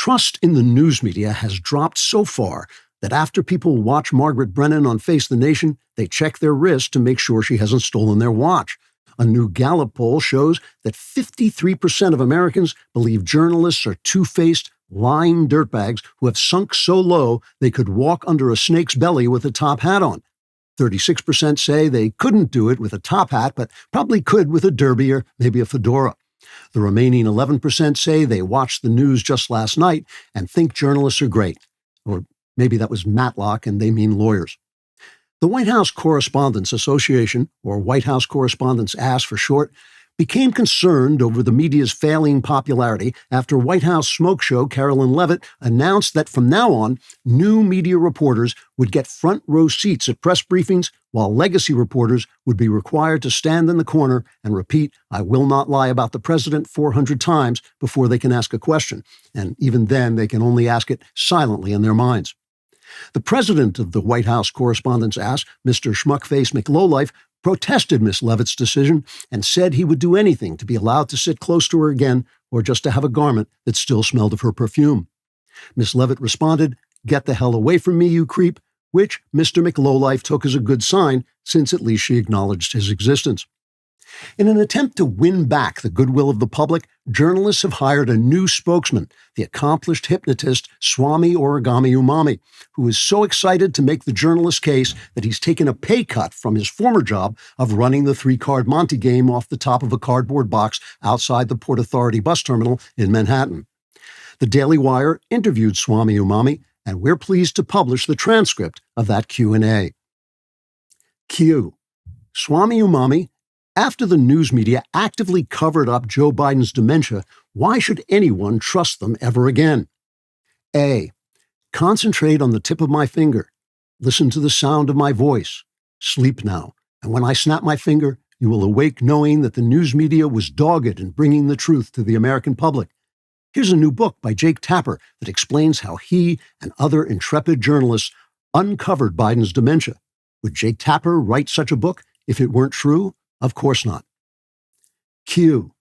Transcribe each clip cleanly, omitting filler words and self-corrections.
Trust in the news media has dropped so far that after people watch Margaret Brennan on Face the Nation, they check their wrist to make sure she hasn't stolen their watch. A new Gallup poll shows that 53% of Americans believe journalists are two-faced, lying dirtbags who have sunk so low they could walk under a snake's belly with a top hat on. 36% say they couldn't do it with a top hat, but probably could with a derby or maybe a fedora. The remaining 11% say they watched the news just last night and think journalists are great. Or maybe that was Matlock and they mean lawyers. The White House Correspondents Association, or White House Correspondents Ass for short, became concerned over the media's failing popularity after White House smoke show Carolyn Leavitt announced that from now on, new media reporters would get front row seats at press briefings, while legacy reporters would be required to stand in the corner and repeat, "I will not lie about the president" 400 times before they can ask a question. And even then, they can only ask it silently in their minds. The president of the White House Correspondents' Ass, Mr. Schmuckface McLowlife, protested Miss Leavitt's decision and said he would do anything to be allowed to sit close to her again or just to have a garment that still smelled of her perfume. Miss Leavitt responded, "Get the hell away from me, you creep," which Mr. McLowlife took as a good sign, since at least she acknowledged his existence. In an attempt to win back the goodwill of the public, journalists have hired a new spokesman, the accomplished hypnotist Swami Origami Umami, who is so excited to make the journalist's case that he's taken a pay cut from his former job of running the three-card Monte game off the top of a cardboard box outside the Port Authority bus terminal in Manhattan. The DailyWire interviewed Swami Umami, and we're pleased to publish the transcript of that Q&A. Q. Swami Umami, after the news media actively covered up Joe Biden's dementia, why should anyone trust them ever again? A. Concentrate on the tip of my finger. Listen to the sound of my voice. Sleep now, and when I snap my finger, you will awake knowing that the news media was dogged in bringing the truth to the American public. Here's a new book by Jake Tapper that explains how he and other intrepid journalists uncovered Biden's dementia. Would Jake Tapper write such a book if it weren't true? Of course not. Q.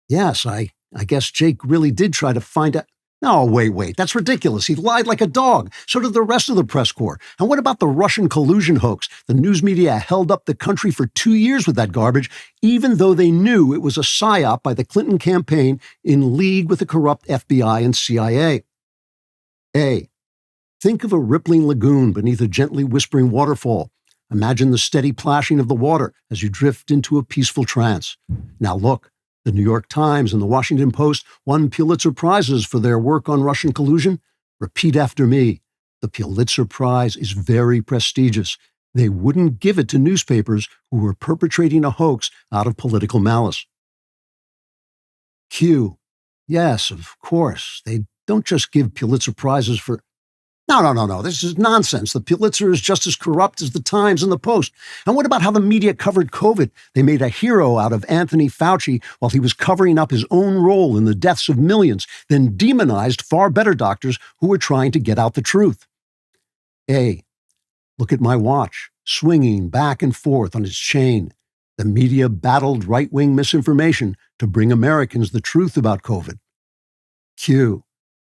Yes, I guess Jake really did try to find out. No, wait, that's ridiculous. He lied like a dog. So did the rest of the press corps. And what about the Russian collusion hoax? The news media held up the country for 2 years with that garbage, even though they knew it was a psyop by the Clinton campaign in league with the corrupt FBI and CIA. A. Think of a rippling lagoon beneath a gently whispering waterfall. Imagine the steady plashing of the water as you drift into a peaceful trance. Now look, the New York Times and the Washington Post won Pulitzer Prizes for their work on Russian collusion. Repeat after me. The Pulitzer Prize is very prestigious. They wouldn't give it to newspapers who were perpetrating a hoax out of political malice. Q. Yes, of course. They don't just give Pulitzer Prizes for... No. This is nonsense. The Pulitzer is just as corrupt as the Times and the Post. And what about how the media covered COVID? They made a hero out of Anthony Fauci while he was covering up his own role in the deaths of millions, then demonized far better doctors who were trying to get out the truth. A. Look at my watch, swinging back and forth on its chain. The media battled right-wing misinformation to bring Americans the truth about COVID. Q.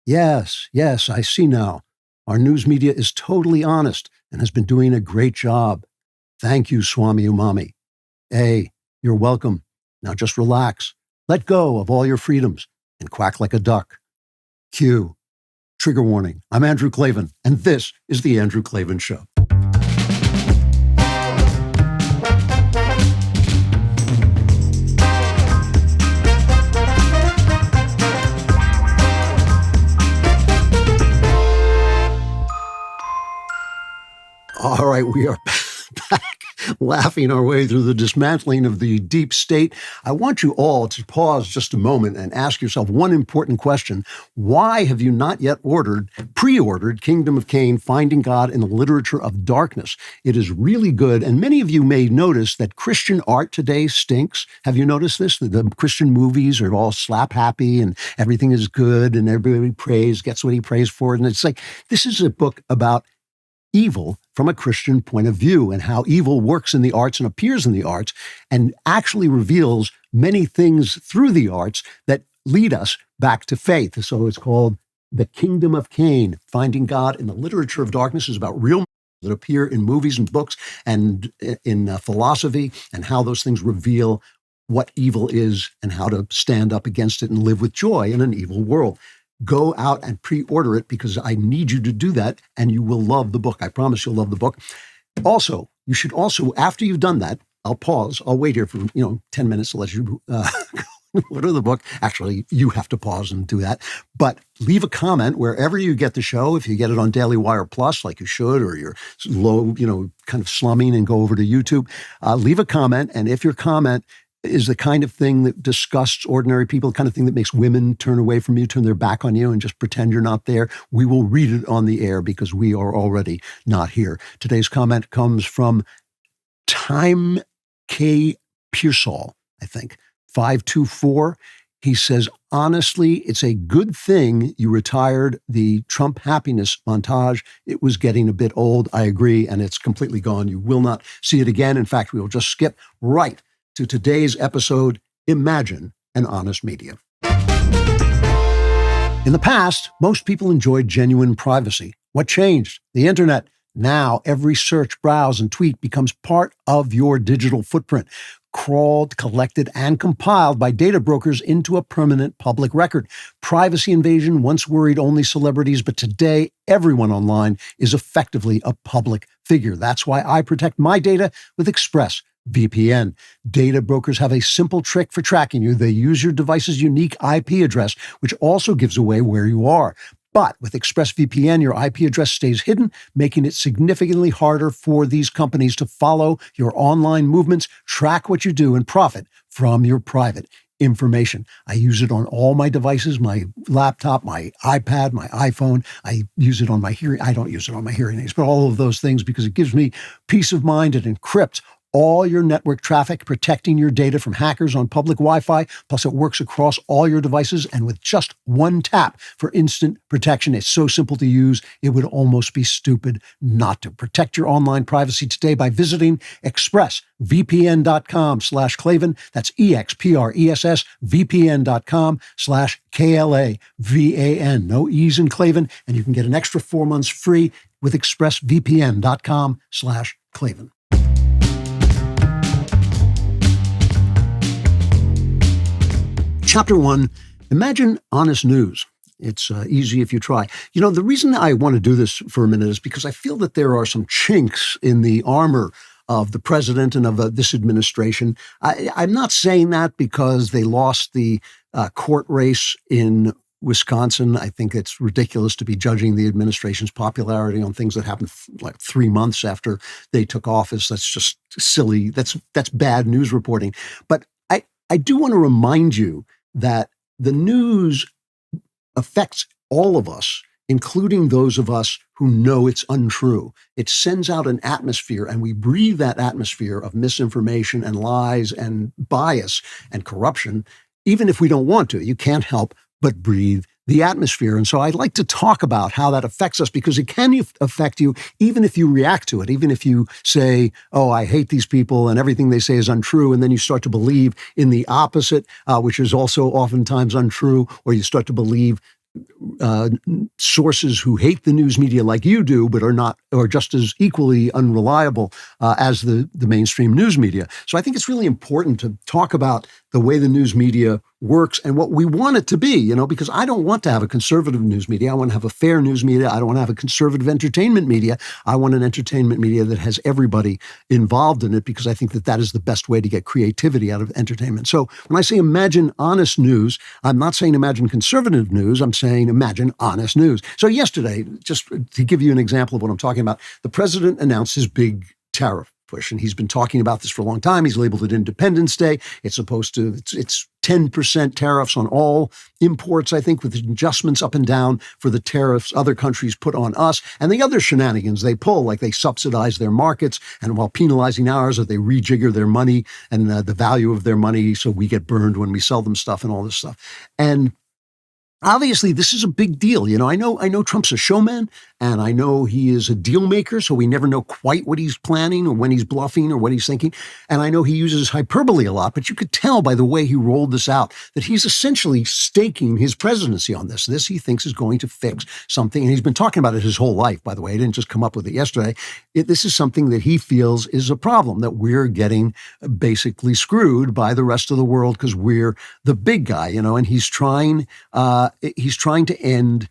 Yes, I see now. Our news media is totally honest and has been doing a great job. Thank you, Swami Umami. A. You're welcome. Now just relax. Let go of all your freedoms and quack like a duck. Q. Trigger warning. I'm Andrew Klavan, and this is The Andrew Klavan Show. All right, we are back laughing our way through the dismantling of the deep state. I want you all to pause just a moment and ask yourself one important question. Why have you not yet pre-ordered Kingdom of Cain, Finding God in the Literature of Darkness? It is really good, and many of you may notice that Christian art today stinks. Have you noticed this? The Christian movies are all slap happy and everything is good and everybody gets what he prays for. And it's like, this is a book about evil from a Christian point of view and how evil works in the arts and appears in the arts and actually reveals many things through the arts that lead us back to faith. So it's called The Kingdom of Cain, Finding God in the Literature of Darkness, is about real that appear in movies and books and in philosophy, and how those things reveal what evil is and how to stand up against it and live with joy in an evil world. Go out and pre-order it, because I need you to do that, and you will love the book. I promise you'll love the book. Also, you should also, after you've done that, I'll pause. I'll wait here for 10 minutes to let you order the book. Actually, you have to pause and do that. But leave a comment wherever you get the show. If you get it on DailyWire Plus, like you should, or you're low, kind of slumming and go over to YouTube, leave a comment. And if your comment is the kind of thing that disgusts ordinary people, the kind of thing that makes women turn away from you, turn their back on you, and just pretend you're not there, we will read it on the air, because we are already not here. Today's comment comes from Time K. Pearsall, I think, 524. He says, honestly, it's a good thing you retired the Trump happiness montage. It was getting a bit old. I agree, and it's completely gone. You will not see it again. In fact, we will just skip right to today's episode, Imagine an Honest Media. In the past, most people enjoyed genuine privacy. What changed? The internet. Now, every search, browse, and tweet becomes part of your digital footprint, crawled, collected, and compiled by data brokers into a permanent public record. Privacy invasion once worried only celebrities, but today, everyone online is effectively a public figure. That's why I protect my data with ExpressVPN. Data brokers have a simple trick for tracking you. They use your device's unique IP address, which also gives away where you are. But with ExpressVPN, your IP address stays hidden, making it significantly harder for these companies to follow your online movements, track what you do, and profit from your private information. I use it on all my devices, my laptop, my iPad, my iPhone. I use it on my hearing. I don't use it on my hearing aids, but all of those things, because it gives me peace of mind. It encrypts all your network traffic, protecting your data from hackers on public Wi-Fi. Plus, it works across all your devices and with just one tap for instant protection. It's so simple to use, it would almost be stupid not to. Protect your online privacy today by visiting expressvpn.com/Klavan. That's expressvpn.com/KLAVAN. No E's in Klavan, and you can get an extra 4 months free with expressvpn.com/Klavan. Chapter 1, Imagine Honest News. It's easy if you try. The reason I want to do this for a minute is because I feel that there are some chinks in the armor of the president and of this administration. I'm not saying that because they lost the court race in Wisconsin. I think it's ridiculous to be judging the administration's popularity on things that happened like 3 months after they took office. That's just silly. That's bad news reporting. But I do want to remind you that the news affects all of us, including those of us who know it's untrue. It sends out an atmosphere, and we breathe that atmosphere of misinformation and lies and bias and corruption, even if we don't want to. You can't help but breathe the atmosphere. And so I'd like to talk about how that affects us, because it can affect you even if you react to it, even if you say, oh, I hate these people and everything they say is untrue. And then you start to believe in the opposite, which is also oftentimes untrue, or you start to believe sources who hate the news media like you do, but are not, or just as equally unreliable as the mainstream news media. So I think it's really important to talk about the way the news media works and what we want it to be, because I don't want to have a conservative news media. I want to have a fair news media. I don't want to have a conservative entertainment media. I want an entertainment media that has everybody involved in it, because I think that that is the best way to get creativity out of entertainment. So when I say imagine honest news, I'm not saying imagine conservative news. I'm saying imagine honest news. So yesterday, just to give you an example of what I'm talking about, the president announced his big tariff push, and he's been talking about this for a long time. He's labeled it Independence Day. It's 10% tariffs on all imports, I think, with adjustments up and down for the tariffs other countries put on us, and the other shenanigans they pull, like they subsidize their markets, and while penalizing ours, or they rejigger their money and the value of their money, so we get burned when we sell them stuff and all this stuff. And obviously, this is a big deal. I know Trump's a showman, And I know he is a deal maker, so we never know quite what he's planning or when he's bluffing or what he's thinking. And I know he uses hyperbole a lot, but you could tell by the way he rolled this out that he's essentially staking his presidency on this. This he thinks is going to fix something. And he's been talking about it his whole life, by the way. He didn't just come up with it yesterday. This is something that he feels is a problem, that we're getting basically screwed by the rest of the world because we're the big guy, and he's trying to end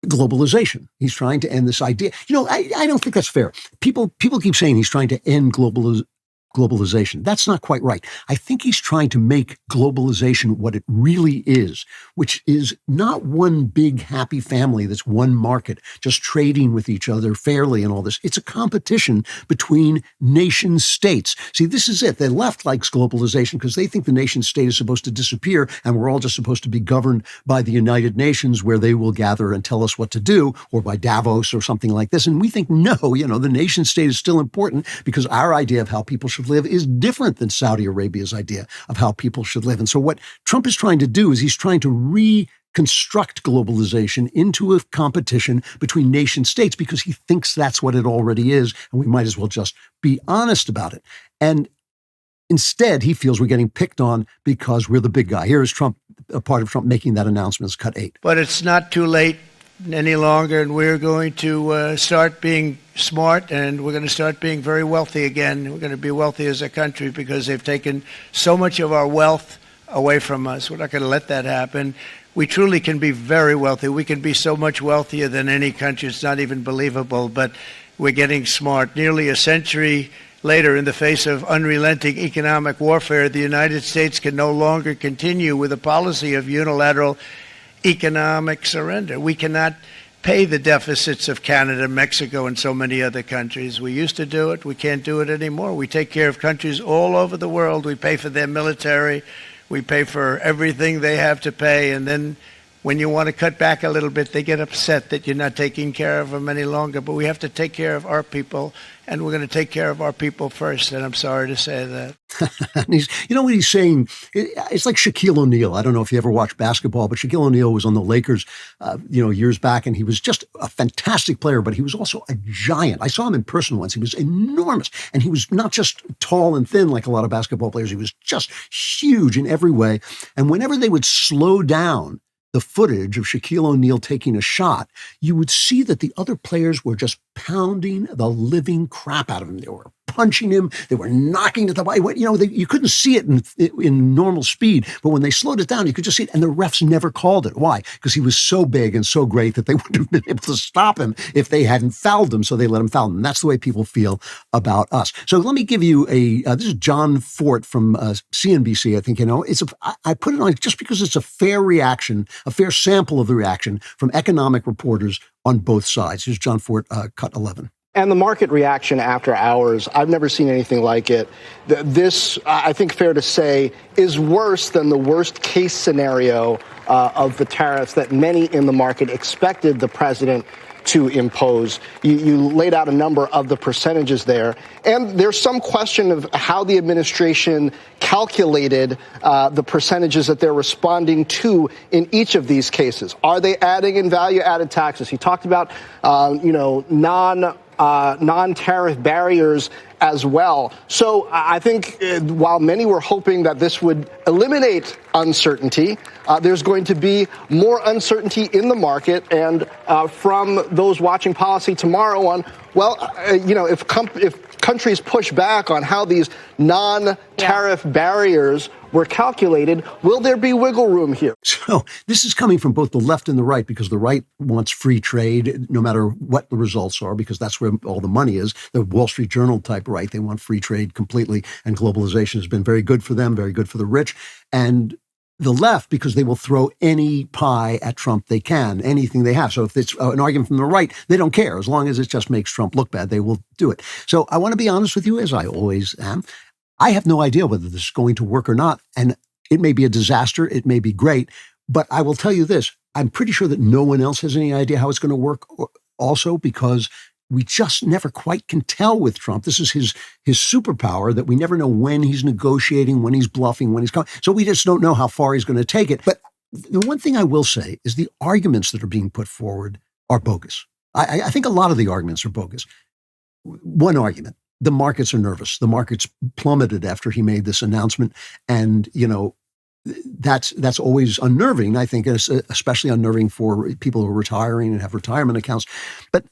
globalization. He's trying to end this idea. I don't think that's fair. People keep saying he's trying to end globalization. That's not quite right. I think he's trying to make globalization what it really is, which is not one big happy family that's one market, just trading with each other fairly and all this. It's a competition between nation states. See, this is it. The left likes globalization because they think the nation state is supposed to disappear and we're all just supposed to be governed by the United Nations where they will gather and tell us what to do, or by Davos or something like this. And we think, no, the nation state is still important because our idea of how people should live is different than Saudi Arabia's idea of how people should live. And so what Trump is trying to do is he's trying to reconstruct globalization into a competition between nation states because he thinks that's what it already is. And we might as well just be honest about it. And instead, he feels we're getting picked on because we're the big guy. Here is Trump, a part of Trump making that announcement. It's cut 8. But it's not too late any longer, and we're going to start being smart, and we're going to start being very wealthy again. We're going to be wealthy as a country because they've taken so much of our wealth away from us. We're not going to let that happen. We truly can be very wealthy. We can be so much wealthier than any country. It's not even believable, but we're getting smart. Nearly a century later, in the face of unrelenting economic warfare, the United States can no longer continue with a policy of unilateral economic surrender. We cannot pay the deficits of Canada, Mexico, and so many other countries. We used to do it. We can't do it anymore. We take care of countries all over the world. We pay for their military. We pay for everything they have to pay. And then when you want to cut back a little bit, they get upset that you're not taking care of them any longer. But we have to take care of our people, and we're going to take care of our people first. And I'm sorry to say that. And what he's saying? It's like Shaquille O'Neal. I don't know if you ever watched basketball, but Shaquille O'Neal was on the Lakers, years back, and he was just a fantastic player, but he was also a giant. I saw him in person once. He was enormous, and he was not just tall and thin like a lot of basketball players. He was just huge in every way. And whenever they would slow down the footage of Shaquille O'Neal taking a shot, you would see that the other players were just pounding the living crap out of him. They were punching him. They were knocking at the body. You couldn't see it in normal speed, but when they slowed it down, you could just see it. And the refs never called it. Why? Because he was so big and so great that they wouldn't have been able to stop him if they hadn't fouled him. So they let him foul him. And that's the way people feel about us. So let me give you this is John Fort from CNBC. I think, I put it on just because it's a fair reaction, a fair sample of the reaction from economic reporters on both sides. Here's John Fort, cut 11. And the market reaction after hours, I've never seen anything like it. This, I think fair to say, is worse than the worst case scenario of the tariffs that many in the market expected the president to impose. You laid out a number of the percentages there. And there's some question of how the administration calculated the percentages that they're responding to in each of these cases. Are they adding in value-added taxes? He talked about, non-tariff barriers as well. So I think while many were hoping that this would eliminate uncertainty, there's going to be more uncertainty in the market. And from those watching policy tomorrow on, if countries push back on how these non-tariff barriers were calculated, will there be wiggle room here? So this is coming from both the left and the right, because the right wants free trade no matter what the results are, because that's where all the money is. The Wall Street Journal type right, they want free trade completely, and globalization has been very good for them, very good for the rich. And the left, because they will throw any pie at Trump they can, anything they have. So if it's an argument from the right, they don't care. As long as it just makes Trump look bad, they will do it. So I want to be honest with you, as I always am. I have no idea whether this is going to work or not. And it may be a disaster. It may be great. But I will tell you this. I'm pretty sure that no one else has any idea how it's going to work also, because we just never quite can tell with Trump. This is his superpower, that we never know when he's negotiating, when he's bluffing, when he's coming. So we just don't know how far he's going to take it. But the one thing I will say is the arguments that are being put forward are bogus. I think a lot of the arguments are bogus. One argument, the markets are nervous. The markets plummeted after he made this announcement. And, that's always unnerving, I think, especially unnerving for people who are retiring and have retirement accounts. But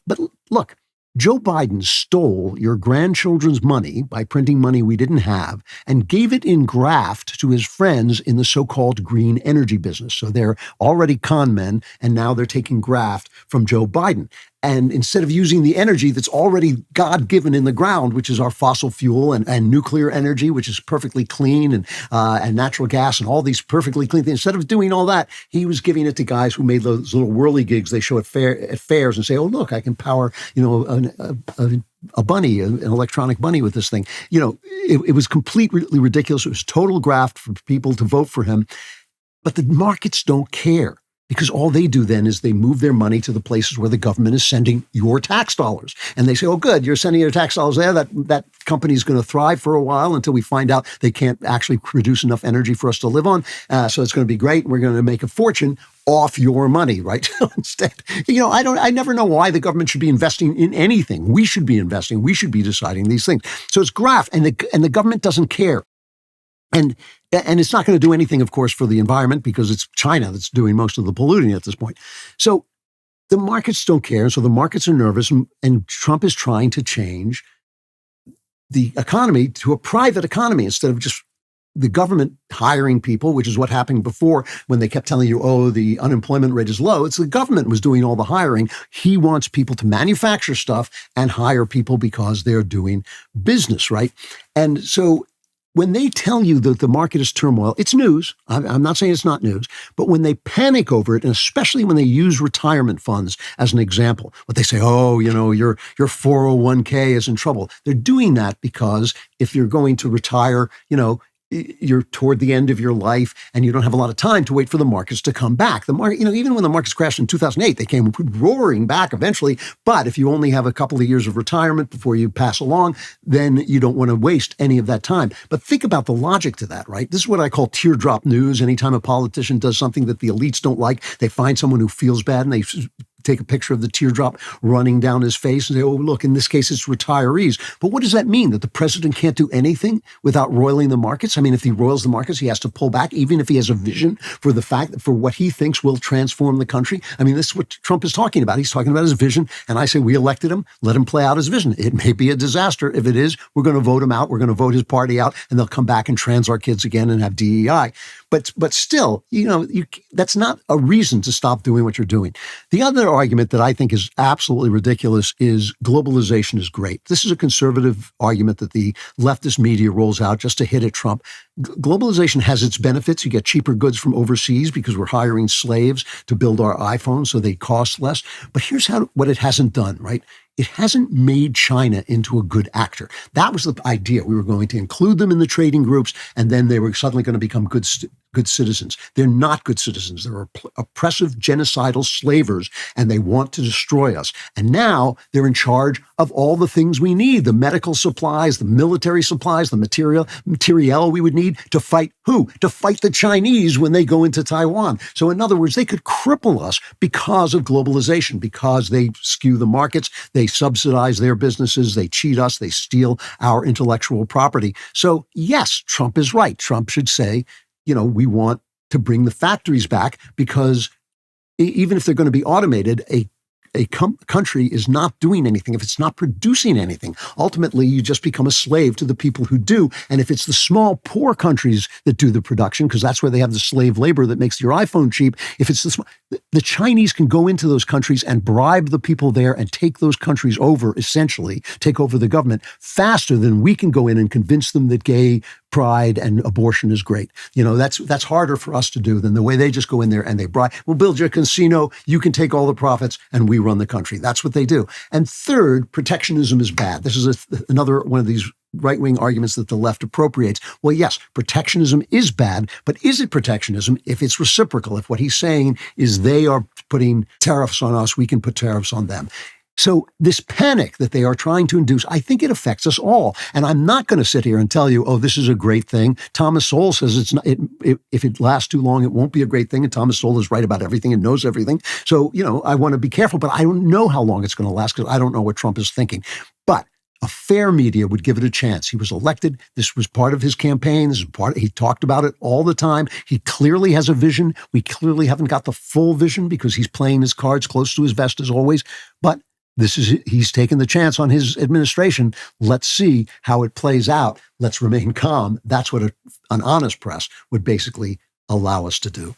look, Joe Biden stole your grandchildren's money by printing money we didn't have and gave it in graft to his friends in the so-called green energy business. So they're already con men, and now they're taking graft from Joe Biden. And instead of using the energy that's already God-given in the ground, which is our fossil fuel and nuclear energy, which is perfectly clean, and natural gas and all these perfectly clean things, instead of doing all that, he was giving it to guys who made those little whirligigs they show at fairs and say, "Oh, look, I can power a bunny, an electronic bunny with this thing." It was completely ridiculous. It was total graft for people to vote for him. But the markets don't care. Because all they do then is they move their money to the places where the government is sending your tax dollars. And they say, oh, good, you're sending your tax dollars there. That company's going to thrive for a while until we find out they can't actually produce enough energy for us to live on. So it's going to be great. We're going to make a fortune off your money, right? Instead, I never know why the government should be investing in anything. We should be investing. We should be deciding these things. So it's graft, and the government doesn't care. And it's not going to do anything, of course, for the environment because it's China that's doing most of the polluting at this point. So the markets don't care. So the markets are nervous, and Trump is trying to change the economy to a private economy instead of just the government hiring people, which is what happened before when they kept telling you, oh, the unemployment rate is low. It's the government was doing all the hiring. He wants people to manufacture stuff and hire people because they're doing business, right? And so when they tell you that the market is turmoil, it's news. I'm not saying it's not news, but when they panic over it, and especially when they use retirement funds as an example, what they say, oh, your 401k is in trouble. They're doing that because if you're going to retire, you're toward the end of your life and you don't have a lot of time to wait for the markets to come back. The market, even when the markets crashed in 2008, they came roaring back eventually. But if you only have a couple of years of retirement before you pass along, then you don't want to waste any of that time. But think about the logic to that, right? This is what I call teardrop news. Anytime a politician does something that the elites don't like, they find someone who feels bad and they take a picture of the teardrop running down his face and say, oh, look, in this case, it's retirees. But what does that mean? That the president can't do anything without roiling the markets? I mean, if he roils the markets, he has to pull back, even if he has a vision for what he thinks will transform the country. I mean, this is what Trump is talking about. He's talking about his vision. And I say, we elected him. Let him play out his vision. It may be a disaster. If it is, we're going to vote him out. We're going to vote his party out, and they'll come back and trans our kids again and have DEI. But still, that's not a reason to stop doing what you're doing. The other argument that I think is absolutely ridiculous is globalization is great. This is a conservative argument that the leftist media rolls out just to hit at Trump. Globalization has its benefits. You get cheaper goods from overseas because we're hiring slaves to build our iPhones so they cost less. But here's what it hasn't done, right? It hasn't made China into a good actor. That was the idea. We were going to include them in the trading groups, and then they were suddenly going to become good citizens. They're not good citizens. They're oppressive, genocidal slavers, and they want to destroy us. And now they're in charge of all the things we need, the medical supplies, the military supplies, the material we would need to fight who? To fight the Chinese when they go into Taiwan. So in other words, they could cripple us because of globalization, because they skew the markets, they subsidize their businesses, they cheat us, they steal our intellectual property. So yes, Trump is right. Trump should say, we want to bring the factories back because even if they're going to be automated, a country is not doing anything if it's not producing anything. Ultimately, you just become a slave to the people who do. And if it's the small, poor countries that do the production, because that's where they have the slave labor that makes your iPhone cheap, if it's the Chinese can go into those countries and bribe the people there and take those countries over, essentially, take over the government faster than we can go in and convince them that gay pride and abortion is great. That's harder for us to do than the way they just go in there and they bribe. We'll build you a casino. You can take all the profits and we run the country. That's what they do. And third, protectionism is bad. This is another one of these right-wing arguments that the left appropriates. Well, yes, protectionism is bad, but is it protectionism if it's reciprocal? If what he's saying is they are putting tariffs on us, we can put tariffs on them. So this panic that they are trying to induce, I think it affects us all. And I'm not going to sit here and tell you, oh, this is a great thing. Thomas Sowell says it's not, if it lasts too long, it won't be a great thing. And Thomas Sowell is right about everything and knows everything. So, I want to be careful, but I don't know how long it's going to last because I don't know what Trump is thinking. But a fair media would give it a chance. He was elected. This was part of his campaign. He talked about it all the time. He clearly has a vision. We clearly haven't got the full vision because he's playing his cards close to his vest as always. But he's taken the chance on his administration. Let's see how it plays out. Let's remain calm. That's what an honest press would basically allow us to do.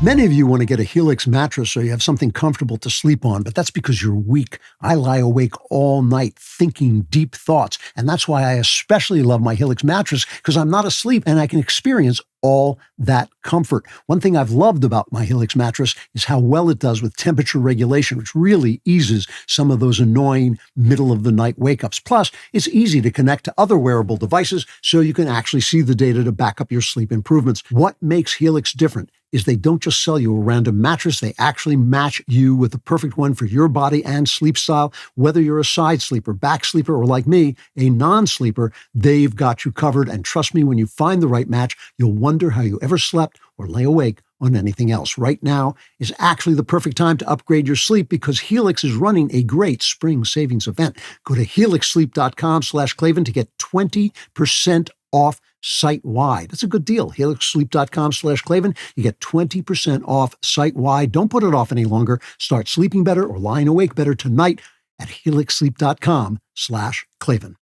Many of you want to get a Helix mattress so you have something comfortable to sleep on, but that's because you're weak. I lie awake all night thinking deep thoughts, and that's why I especially love my Helix mattress, because I'm not asleep and I can experience all that comfort. One thing I've loved about my Helix mattress is how well it does with temperature regulation, which really eases some of those annoying middle-of-the-night wake-ups. Plus, it's easy to connect to other wearable devices so you can actually see the data to back up your sleep improvements. What makes Helix different is they don't just sell you a random mattress, they actually match you with the perfect one for your body and sleep style. Whether you're a side sleeper, back sleeper, or like me, a non-sleeper, they've got you covered. And trust me, when you find the right match, you'll wonder how you ever slept or lay awake on anything else. Right now is actually the perfect time to upgrade your sleep because Helix is running a great spring savings event. Go to helixsleep.com/Klavan to get 20% off site-wide. That's a good deal. helixsleep.com/Klavan. You get 20% off site-wide. Don't put it off any longer. Start sleeping better or lying awake better tonight at helixsleep.com/Klavan.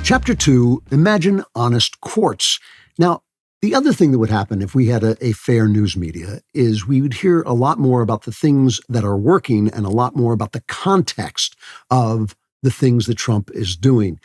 Chapter 2, Imagine Honest Courts. Now, the other thing that would happen if we had a fair news media is we would hear a lot more about the things that are working and a lot more about the context of the things that Trump is doing.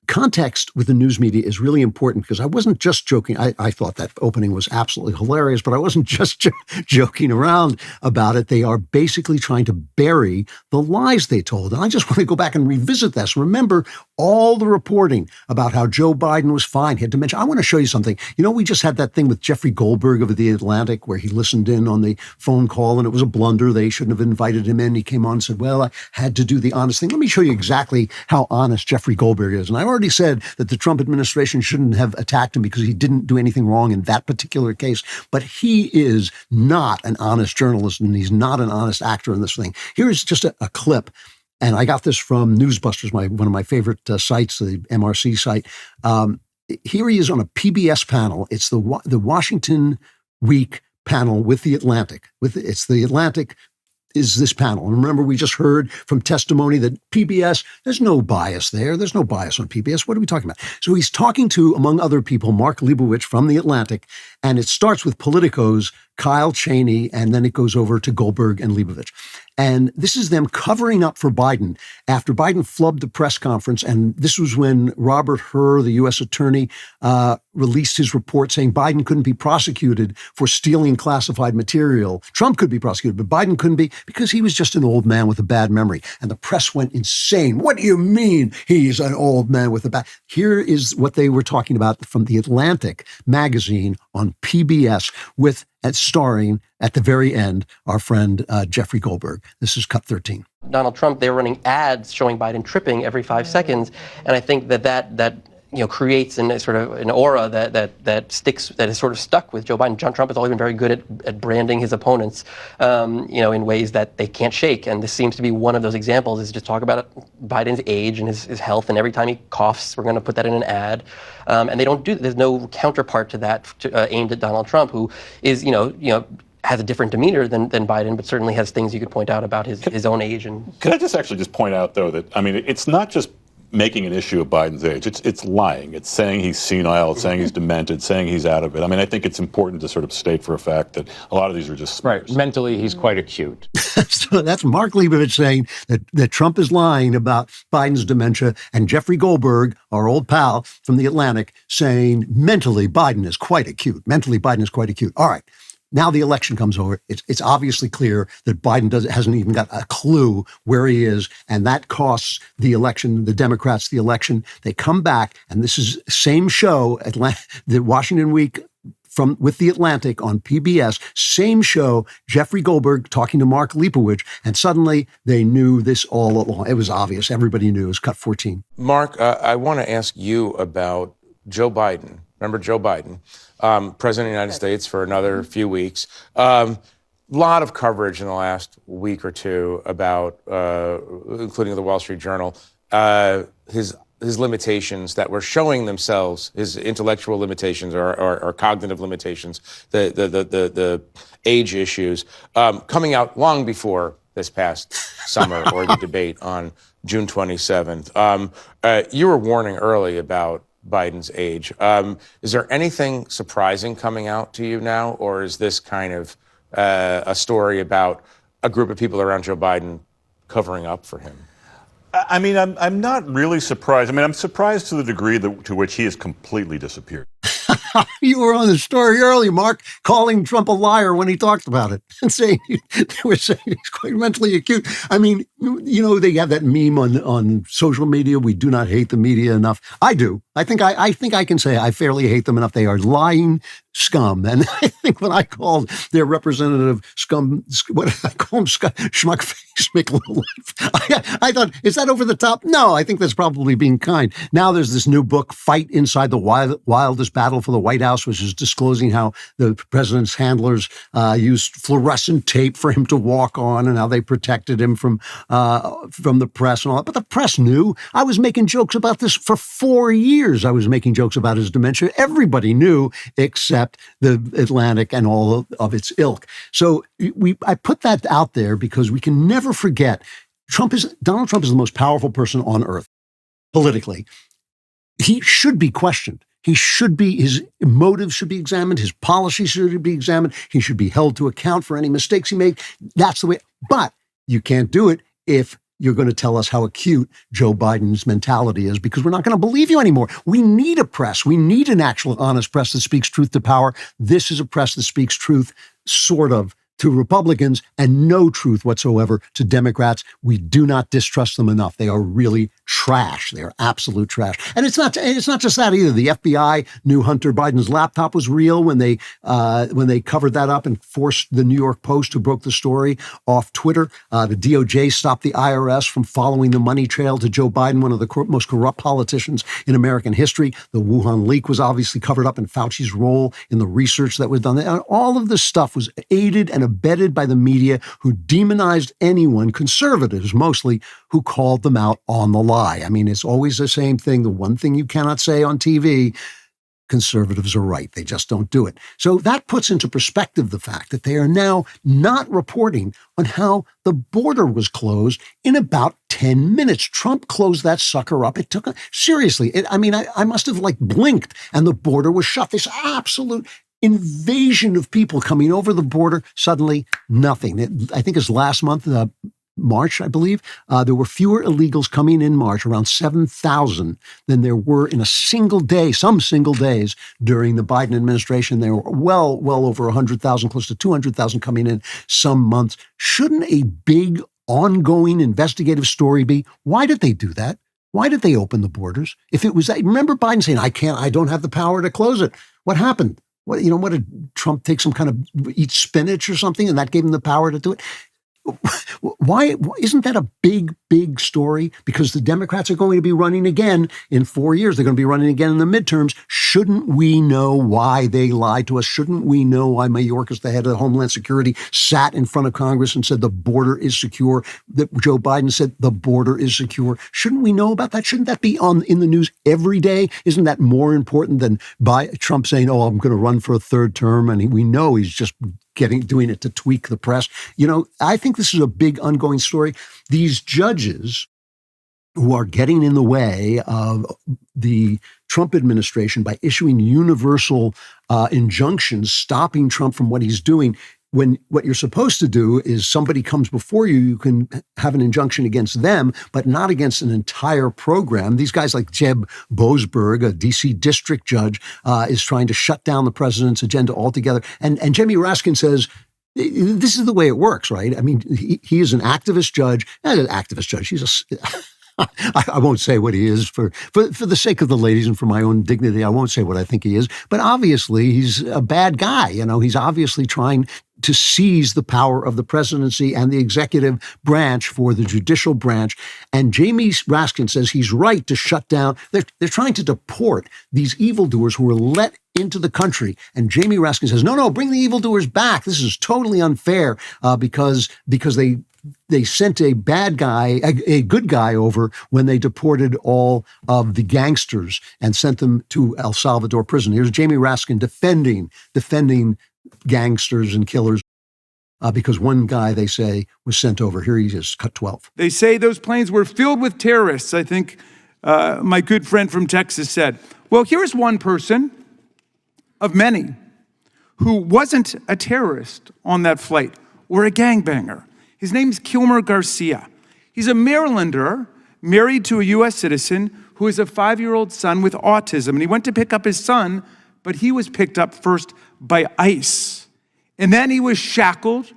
Context with the news media is really important because I wasn't just joking. I thought that opening was absolutely hilarious, but I wasn't just joking around about it. They are basically trying to bury the lies they told. And I just want to go back and revisit this. Remember all the reporting about how Joe Biden was fine. He had dementia. I want to show you something. We just had that thing with Jeffrey Goldberg of The Atlantic where he listened in on the phone call and it was a blunder. They shouldn't have invited him in. He came on and said, well, I had to do the honest thing. Let me show you exactly how honest Jeffrey Goldberg is. And I already said that the Trump administration shouldn't have attacked him because he didn't do anything wrong in that particular case. But he is not an honest journalist and he's not an honest actor in this thing. Here is just a clip. And I got this from Newsbusters, one of my favorite sites, the MRC site. Here he is on a PBS panel. It's the Washington Week panel with The Atlantic. It's The Atlantic is this panel. And remember, we just heard from testimony that PBS, there's no bias there. There's no bias on PBS. What are we talking about? So he's talking to, among other people, Mark Leibovich from The Atlantic, and it starts with Politico's Kyle Cheney, and then it goes over to Goldberg and Leibovich. And this is them covering up for Biden after Biden flubbed the press conference. And this was when Robert Hur, the U.S. attorney, released his report saying Biden couldn't be prosecuted for stealing classified material. Trump could be prosecuted, but Biden couldn't be because he was just an old man with a bad memory. And the press went insane. What do you mean he's an old man with a bad? Here is what they were talking about from The Atlantic magazine on PBS with starring at the very end, our friend Jeffrey Goldberg. This is cut 13. Donald Trump, they're running ads showing Biden tripping every 5 seconds. And I think that creates an aura that sticks, that is sort of stuck with Joe Biden. John Trump has always been very good at branding his opponents, in ways that they can't shake. And this seems to be one of those examples, is just talk about Biden's age and his health. And every time he coughs, we're going to put that in an ad. And they don't there's no counterpart to that aimed at Donald Trump, who is, has a different demeanor than Biden, but certainly has things you could point out about his own age. And could I just point out, though, that, it's not just making an issue of Biden's age. It's lying. It's saying he's senile. It's saying he's demented, saying he's out of it. I think it's important to sort of state for a fact that a lot of these are just smears. Right. Mentally, he's quite acute. So that's Mark Leibovich saying that Trump is lying about Biden's dementia, and Jeffrey Goldberg, our old pal from The Atlantic, saying mentally Biden is quite acute. Mentally, Biden is quite acute. All right. Now the election comes over. It's obviously clear that Biden hasn't even got a clue where he is, and that costs the election, the Democrats the election. They come back, and this is same show, the Washington Week with The Atlantic on PBS, same show, Jeffrey Goldberg talking to Mark Leibowitz, and suddenly they knew this all along. It was obvious. Everybody knew. It was cut 14. Mark, I want to ask you about Joe Biden. Remember Joe Biden, President of the United States for another few weeks. Lot of coverage in the last week or two about, including the Wall Street Journal, his limitations that were showing themselves, his intellectual limitations or cognitive limitations, the age issues, coming out long before this past summer or the debate on June 27th. You were warning early about Biden's age. Is there anything surprising coming out to you now, or is this kind of a story about a group of people around Joe Biden covering up for him? I mean, I'm not really surprised. I mean, I'm surprised to the degree to which he has completely disappeared. You were on the story early, Mark, calling Trump a liar when he talked about it and saying they were saying he's quite mentally acute. I mean, you know, they have that meme on social media. We do not hate the media enough. I do. I think I can say I fairly hate them enough. They are lying scum. And I think when I called their representative scum, what did I call him? Schmuck face, make little life. I thought, is that over the top? No, I think that's probably being kind. Now there's this new book, Fight Inside the Wildest Battle for the White House, which is disclosing how the president's handlers used fluorescent tape for him to walk on and how they protected him from the press and all that. But the press knew. I was making jokes about this for 4 years. I was making jokes about his dementia. Everybody knew except the Atlantic and all of its ilk. So I put that out there because we can never forget Donald Trump is the most powerful person on earth politically. He should be questioned. His motives should be examined. His policies should be examined. He should be held to account for any mistakes he made. That's the way. But you can't do it if you're going to tell us how acute Joe Biden's mentality is, because we're not going to believe you anymore. We need a press. We need an actual honest press that speaks truth to power. This is a press that speaks truth, sort of, to Republicans and no truth whatsoever to Democrats. We do not distrust them enough. They are really trash. They are absolute trash. And it's not just that either. The FBI knew Hunter Biden's laptop was real when they covered that up and forced the New York Post, who broke the story, off Twitter. The DOJ stopped the IRS from following the money trail to Joe Biden, one of the most corrupt politicians in American history. The Wuhan leak was obviously covered up in Fauci's role in the research that was done. And all of this stuff was aided and abetted by the media, who demonized anyone, conservatives mostly, who called them out on the lie. I mean, it's always the same thing. The one thing you cannot say on TV, conservatives are right. They just don't do it. So that puts into perspective the fact that they are now not reporting on how the border was closed in about 10 minutes. Trump closed that sucker up. It took, seriously, I must have blinked and the border was shut. This absolute invasion of people coming over the border, suddenly nothing. I think it's last month, March, I believe, there were fewer illegals coming in March, around 7,000, than there were in a single day, some single days during the Biden administration. There were well over 100,000, close to 200,000 coming in some months. Shouldn't a big ongoing investigative story be, why did they do that? Why did they open the borders? If it was that, remember Biden saying, I don't have the power to close it. What happened? What did Trump take some kind of eat spinach or something and that gave him the power to do it? Why isn't that a big story? Because the Democrats are going to be running again in 4 years. They're going to be running again in the midterms. Shouldn't we know why they lied to us? Shouldn't we know why Mayorkas, the head of Homeland Security, sat in front of Congress and said the border is secure? That Joe Biden said the border is secure. Shouldn't we know about that? Shouldn't that be in the news every day? Isn't that more important than Trump saying, "Oh, I'm going to run for a third term"? And we know he's just doing it to tweak the press. I think this is a big ongoing story. These judges who are getting in the way of the Trump administration by issuing universal injunctions, stopping Trump from what he's doing, when what you're supposed to do is somebody comes before you, you can have an injunction against them, but not against an entire program. These guys like Jeb Boasberg, a D.C. district judge, is trying to shut down the president's agenda altogether. And Jimmy Raskin says, this is the way it works, right? I mean, he is an activist judge. Not an activist judge. He's I won't say what he is for the sake of the ladies and for my own dignity. I won't say what I think he is. But obviously, he's a bad guy. He's obviously trying to seize the power of the presidency and the executive branch for the judicial branch. And Jamie Raskin says he's right to shut down. They're trying to deport these evildoers who were let into the country. And Jamie Raskin says, no, bring the evildoers back. This is totally unfair because they sent a bad guy, a good guy over when they deported all of the gangsters and sent them to El Salvador prison. Here's Jamie Raskin defending gangsters and killers because one guy, they say, was sent over. Here he is, cut 12. They say those planes were filled with terrorists. I think my good friend from Texas said, well, here's one person of many who wasn't a terrorist on that flight or a gangbanger. His name's Kilmer Garcia. He's a Marylander married to a U.S. citizen who has a 5-year-old son with autism. And he went to pick up his son, but he was picked up first by ICE. And then he was shackled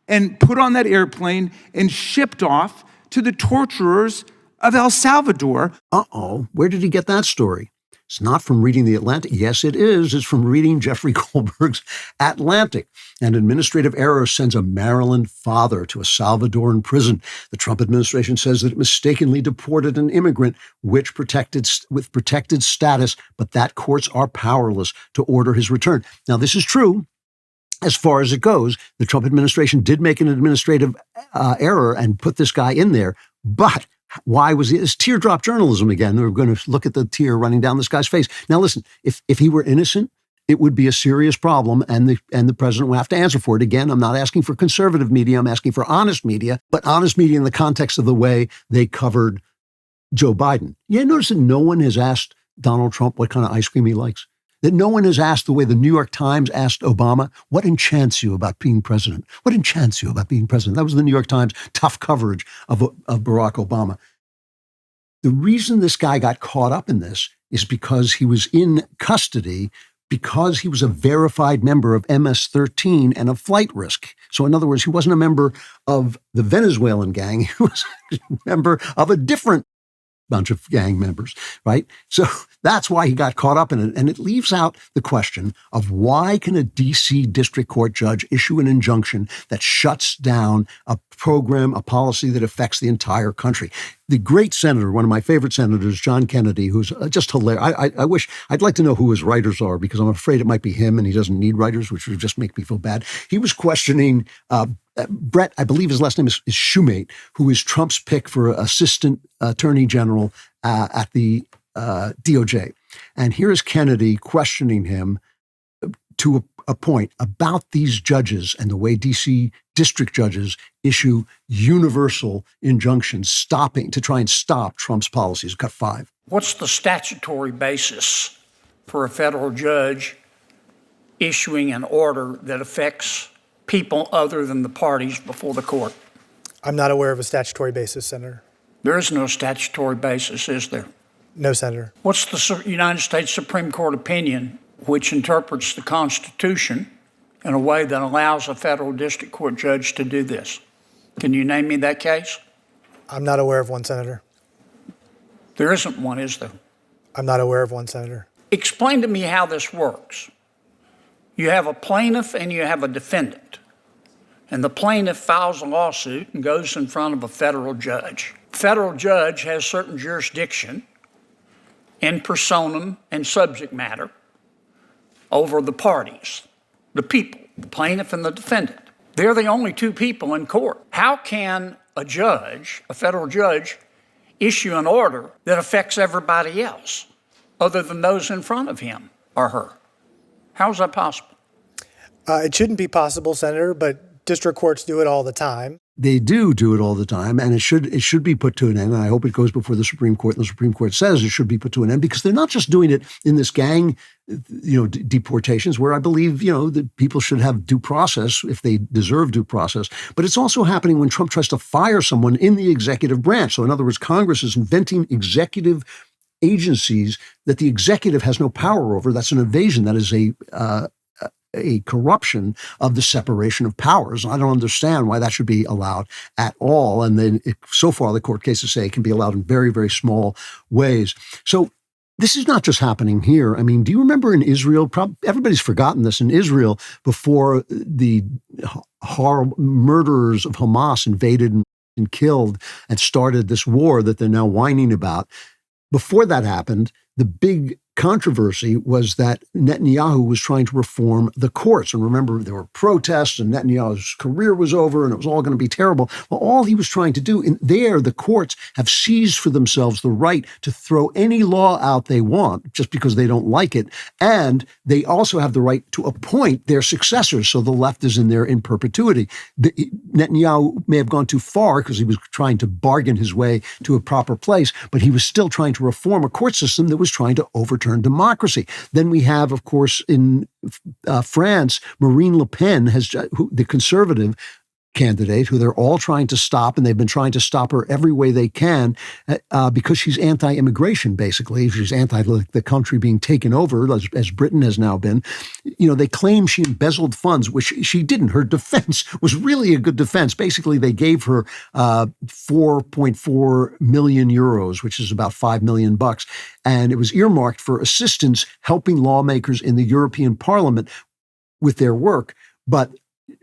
and put on that airplane and shipped off to the torturers of El Salvador. Where did he get that story? It's not from reading The Atlantic. Yes, it is. It's from reading Jeffrey Goldberg's Atlantic. An administrative error sends a Maryland father to a Salvadoran prison. The Trump administration says that it mistakenly deported an immigrant with protected status, but that courts are powerless to order his return. Now, this is true. As far as it goes, the Trump administration did make an administrative error and put this guy in there, but why was it? It's teardrop journalism again. We're going to look at the tear running down this guy's face. Now, listen, if he were innocent, it would be a serious problem, and the president will have to answer for it. Again, I'm not asking for conservative media. I'm asking for honest media, but honest media in the context of the way they covered Joe Biden. Yeah, notice that no one has asked Donald Trump what kind of ice cream he likes. That no one has asked the way the New York Times asked Obama, what enchants you about being president? What enchants you about being president? That was the New York Times tough coverage of Barack Obama. The reason this guy got caught up in this is because he was in custody because he was a verified member of MS-13 and a flight risk. So in other words, he wasn't a member of the Venezuelan gang. He was a member of a different bunch of gang members, right? So that's why he got caught up in it. And it leaves out the question of why can a DC district court judge issue an injunction that shuts down a program, a policy that affects the entire country? The great senator, one of my favorite senators, John Kennedy, who's just hilarious. I wish, I'd like to know who his writers are because I'm afraid it might be him and he doesn't need writers, which would just make me feel bad. He was questioning Brett, I believe his last name is Shumate, who is Trump's pick for assistant attorney general at the DOJ. And here's Kennedy questioning him to a point about these judges and the way DC district judges issue universal injunctions to try and stop Trump's policies. Cut 5. What's the statutory basis for a federal judge issuing an order that affects people other than the parties before the court? I'm not aware of a statutory basis, Senator. There is no statutory basis, is there? No, Senator. What's the United States Supreme Court opinion which interprets the Constitution in a way that allows a federal district court judge to do this? Can you name me that case? I'm not aware of one, Senator. There isn't one, is there? I'm not aware of one, Senator. Explain to me how this works. You have a plaintiff and you have a defendant. And the plaintiff files a lawsuit and goes in front of a federal judge. Federal judge has certain jurisdiction in personam and subject matter over the parties, the people, the plaintiff and the defendant. They're the only two people in court. How can a judge, a federal judge, issue an order that affects everybody else other than those in front of him or her? How is that possible? It shouldn't be possible, Senator, but district courts do it all the time. They do it all the time, and it should be put to an end. And I hope it goes before the Supreme Court, and the Supreme Court says it should be put to an end because they're not just doing it in this gang, deportations where I believe, that people should have due process if they deserve due process. But it's also happening when Trump tries to fire someone in the executive branch. So in other words, Congress is inventing executive agencies that the executive has no power over. That's an invasion. That is a corruption of the separation of powers. I don't understand why that should be allowed at all. And then so far, the court cases say it can be allowed in very, very small ways. So this is not just happening here. I mean, do you remember in Israel, everybody's forgotten this, in Israel, before the horrible murderers of Hamas invaded and killed and started this war that they're now whining about, before that happened, the big controversy was that Netanyahu was trying to reform the courts. And remember, there were protests and Netanyahu's career was over and it was all going to be terrible. Well, all he was trying to do, the courts have seized for themselves the right to throw any law out they want just because they don't like it. And they also have the right to appoint their successors. So the left is in there in perpetuity. Netanyahu may have gone too far because he was trying to bargain his way to a proper place, but he was still trying to reform a court system that was trying to overturn democracy. Then we have, of course, in France, Marine Le Pen, the conservative candidate, who they're all trying to stop, and they've been trying to stop her every way they can because she's anti-immigration, basically. She's anti the country being taken over, as Britain has now been. They claim she embezzled funds, which she didn't. Her defense was really a good defense. Basically, they gave her 4.4 million euros, which is about $5 million bucks, and it was earmarked for assistance helping lawmakers in the European Parliament with their work. But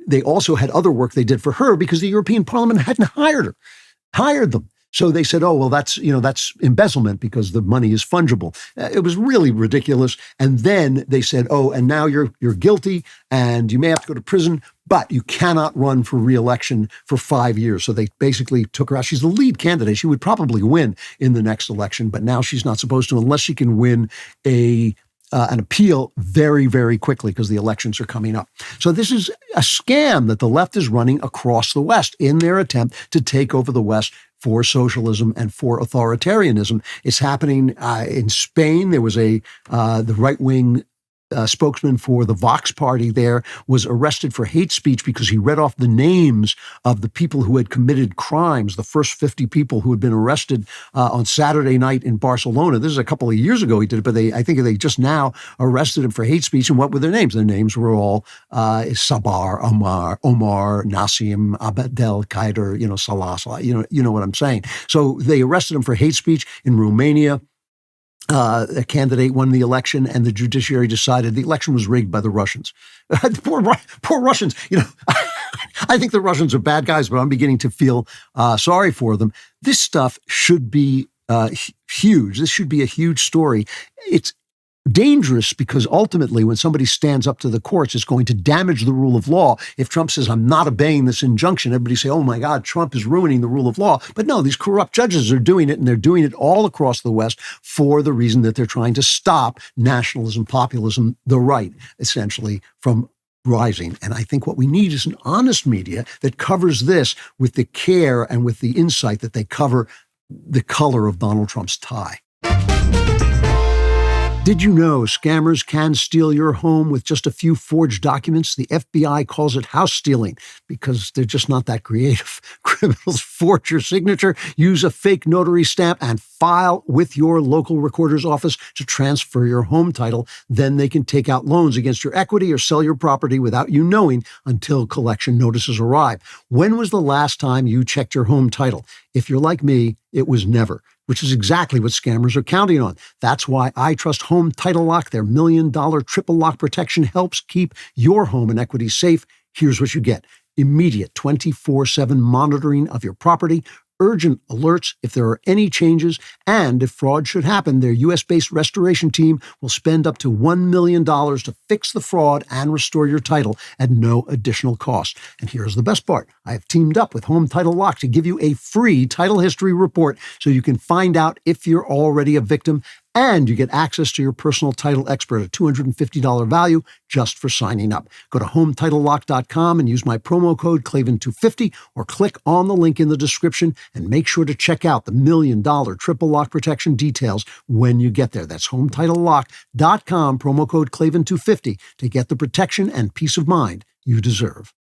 they also had other work they did for her because the European Parliament hadn't hired them. So they said, oh, well, that's embezzlement because the money is fungible. It was really ridiculous. And then they said, oh, and now you're guilty and you may have to go to prison, but you cannot run for re-election for 5 years. So they basically took her out. She's the lead candidate. She would probably win in the next election, but now she's not supposed to unless she can win an appeal very, very quickly because the elections are coming up. So this is a scam that the left is running across the West in their attempt to take over the West for socialism and for authoritarianism. It's happening in Spain. There was the right-wing spokesman for the Vox party there was arrested for hate speech because he read off the names of the people who had committed crimes, the first 50 people who had been arrested on Saturday night in Barcelona. This is a couple of years ago he did it, but I think they just now arrested him for hate speech. And what were their names? Their names were all Sabar, Omar, Nassim, Abdel Kaider, Salah, you know what I'm saying. So they arrested him for hate speech in Romania. A candidate won the election, and the judiciary decided the election was rigged by the Russians. Poor Russians. I think the Russians are bad guys, but I'm beginning to feel sorry for them. This stuff should be huge. This should be a huge story. It's dangerous because ultimately when somebody stands up to the courts, it's going to damage the rule of law. If Trump says, I'm not obeying this injunction, everybody say, oh my God, Trump is ruining the rule of law. But no, these corrupt judges are doing it, and they're doing it all across the West for the reason that they're trying to stop nationalism, populism, the right, essentially, from rising. And I think what we need is an honest media that covers this with the care and with the insight that they cover the color of Donald Trump's tie. Did you know scammers can steal your home with just a few forged documents? The FBI calls it house stealing because they're just not that creative. Criminals forge your signature, use a fake notary stamp, and file with your local recorder's office to transfer your home title. Then they can take out loans against your equity or sell your property without you knowing until collection notices arrive. When was the last time you checked your home title? If you're like me, it was never, which is exactly what scammers are counting on. That's why I trust Home Title Lock. Their $1 million triple lock protection helps keep your home and equity safe. Here's what you get: immediate 24/7 monitoring of your property, urgent alerts if there are any changes, and if fraud should happen, their U.S.-based restoration team will spend up to $1 million to fix the fraud and restore your title at no additional cost. And here's the best part. I have teamed up with Home Title Lock to give you a free title history report so you can find out if you're already a victim, and you get access to your personal title expert, a $250 value just for signing up. Go to HomeTitleLock.com and use my promo code Klavan250 or click on the link in the description and make sure to check out the $1 million triple lock protection details when you get there. That's HomeTitleLock.com, promo code Klavan250 to get the protection and peace of mind you deserve.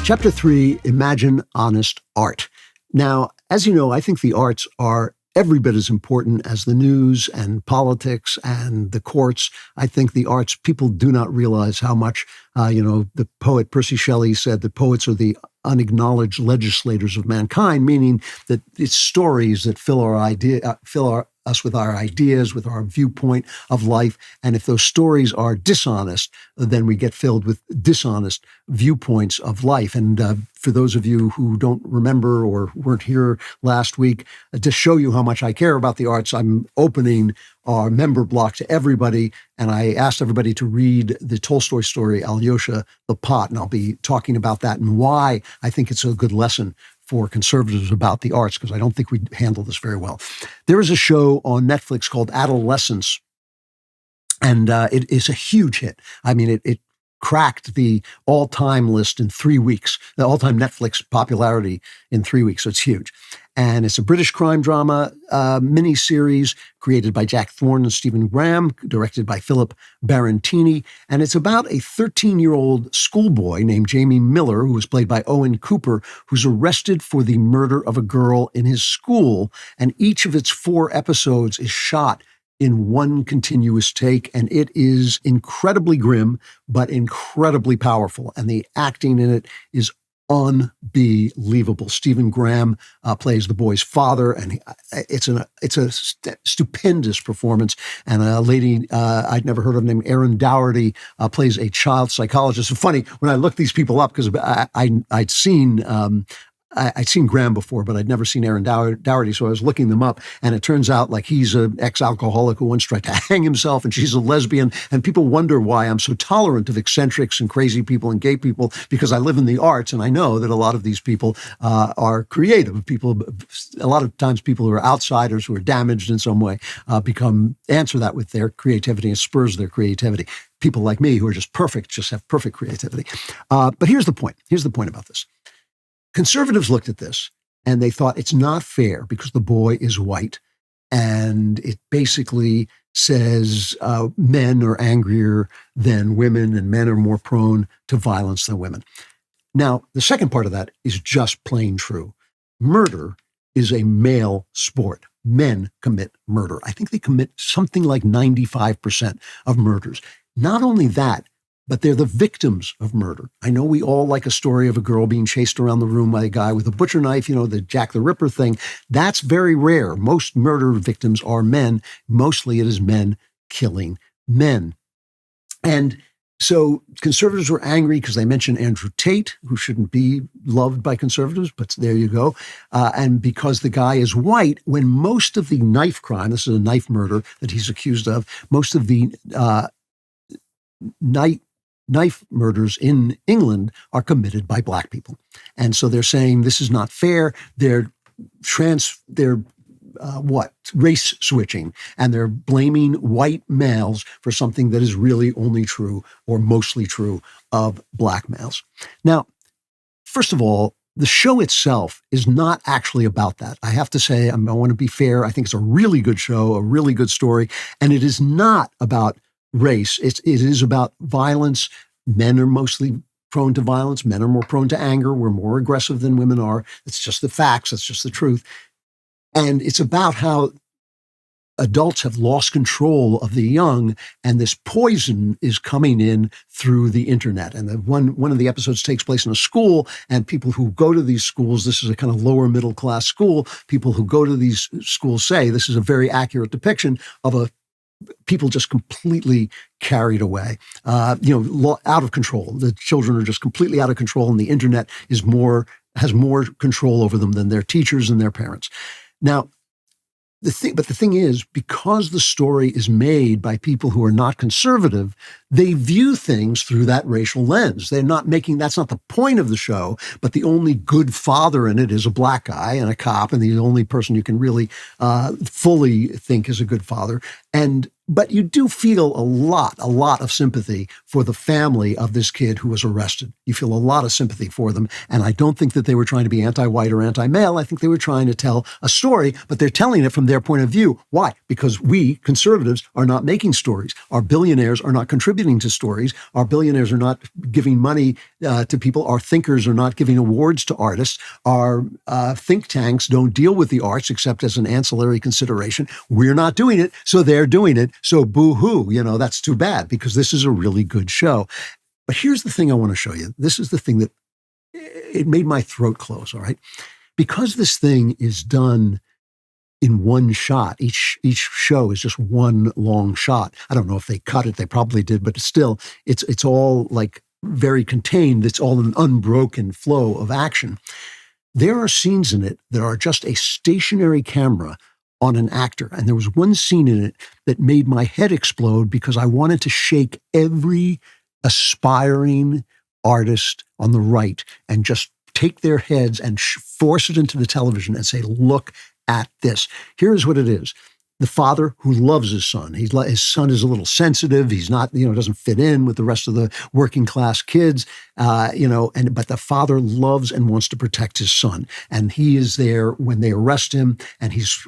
Chapter 3, Imagine Honest Art. Now, as you know, I think the arts are every bit as important as the news and politics and the courts. I think the arts, people do not realize how much, the poet Percy Shelley said that poets are the unacknowledged legislators of mankind, meaning that it's stories that fill us with our ideas, with our viewpoint of life. And if those stories are dishonest, then we get filled with dishonest viewpoints of life. And for those of you who don't remember or weren't here last week, to show you how much I care about the arts, I'm opening our member block to everybody. And I asked everybody to read the Tolstoy story, Alyosha the Pot. And I'll be talking about that and why I think it's a good lesson for conservatives about the arts, because I don't think we handle this very well. There is a show on Netflix called Adolescence, and it is a huge hit. I mean, it cracked the all-time list in 3 weeks, the all-time Netflix popularity in 3 weeks, so it's huge. And it's a British crime drama miniseries created by Jack Thorne and Stephen Graham, directed by Philip Barantini. And it's about a 13-year-old schoolboy named Jamie Miller, who was played by Owen Cooper, who's arrested for the murder of a girl in his school. And each of its 4 episodes is shot in one continuous take, and it is incredibly grim, but incredibly powerful. And the acting in it is unbelievable. Stephen Graham plays the boy's father, and it's a stupendous performance. And a lady I'd never heard of named Erin Dougherty plays a child psychologist. It's funny, when I looked these people up, because I'd seen Graham before, but I'd never seen Erin Dougherty, so I was looking them up, and it turns out like he's an ex-alcoholic who once tried to hang himself, and she's a lesbian, and people wonder why I'm so tolerant of eccentrics and crazy people and gay people, because I live in the arts, and I know that a lot of these people are creative people. A lot of times people who are outsiders, who are damaged in some way, answer that with their creativity and spurs their creativity. People like me who are just perfect, just have perfect creativity. But here's the point. Here's the point about this. Conservatives looked at this and they thought it's not fair because the boy is white, and it basically says men are angrier than women and men are more prone to violence than women. Now, the second part of that is just plain true. Murder is a male sport. Men commit murder. I think they commit something like 95% of murders. Not only that, but they're the victims of murder. I know we all like a story of a girl being chased around the room by a guy with a butcher knife, the Jack the Ripper thing. That's very rare. Most murder victims are men. Mostly it is men killing men. And so conservatives were angry because they mentioned Andrew Tate, who shouldn't be loved by conservatives, but there you go. And because the guy is white, when most of the knife crime, this is a knife murder that he's accused of, most of the knife murders in England are committed by black people. And so they're saying this is not fair. They're race switching, and they're blaming white males for something that is really only true or mostly true of black males. Now, first of all, the show itself is not actually about that. I have to say, I want to be fair. I think it's a really good show, a really good story, and it is not about race. It is about violence. Men are mostly prone to violence. Men are more prone to anger. We're more aggressive than women are. It's just the facts. It's just the truth. And it's about how adults have lost control of the young, and this poison is coming in through the internet. And one of the episodes takes place in a school, and people who go to these schools, this is a kind of lower middle class school, people who go to these schools say this is a very accurate depiction of people just completely carried away, out of control. The children are just completely out of control, and the internet has more control over them than their teachers and their parents. Now, the thing is, because the story is made by people who are not conservative, they view things through that racial lens. That's not the point of the show, but the only good father in it is a black guy and a cop, and the only person you can really fully think is a good father. But you do feel a lot of sympathy for the family of this kid who was arrested. You feel a lot of sympathy for them. And I don't think that they were trying to be anti-white or anti-male. I think they were trying to tell a story, but they're telling it from their point of view. Why? Because we, conservatives, are not making stories. Our billionaires are not contributing contributing to stories. Our billionaires are not giving money to people. Our thinkers are not giving awards to artists. Our think tanks don't deal with the arts except as an ancillary consideration. We're not doing it, so they're doing it. So boo-hoo, that's too bad because this is a really good show. But here's the thing I want to show you. This is the thing that it made my throat close, all right? Because this thing is done in one shot. Each show is just one long shot. I don't know if they cut it. They probably did, but still, it's all like very contained. It's all an unbroken flow of action. There are scenes in it that are just a stationary camera on an actor. And there was one scene in it that made my head explode because I wanted to shake every aspiring artist on the right and just take their heads and force it into the television and say, look at this. Here's what it is. The father who loves his son. His son is a little sensitive. He's not, doesn't fit in with the rest of the working class kids, but the father loves and wants to protect his son. And he is there when they arrest him and he's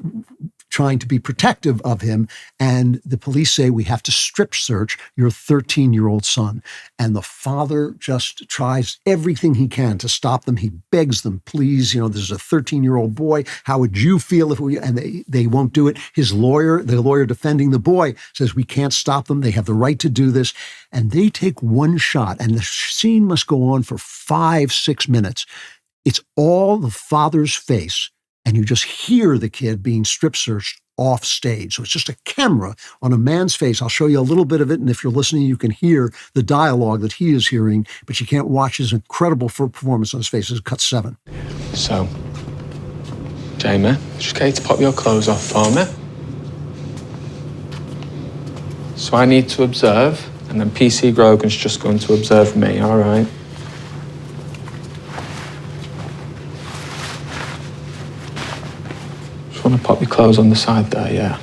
trying to be protective of him. And the police say, we have to strip search your 13-year-old son. And the father just tries everything he can to stop them. He begs them, please, this is a 13-year-old boy. How would you feel if and they won't do it. The lawyer defending the boy says, we can't stop them. They have the right to do this. And they take one shot and the scene must go on for 5-6 minutes. It's all the father's face. And you just hear the kid being strip searched off stage. So it's just a camera on a man's face. I'll show you a little bit of it. And if you're listening, you can hear the dialogue that he is hearing, but you can't watch his incredible performance on his face. It's cut 7. So, Jamie, just get you to pop your clothes off for me. So I need to observe, and then PC Grogan's just going to observe me, all right? Want to pop your clothes on the side there, yeah.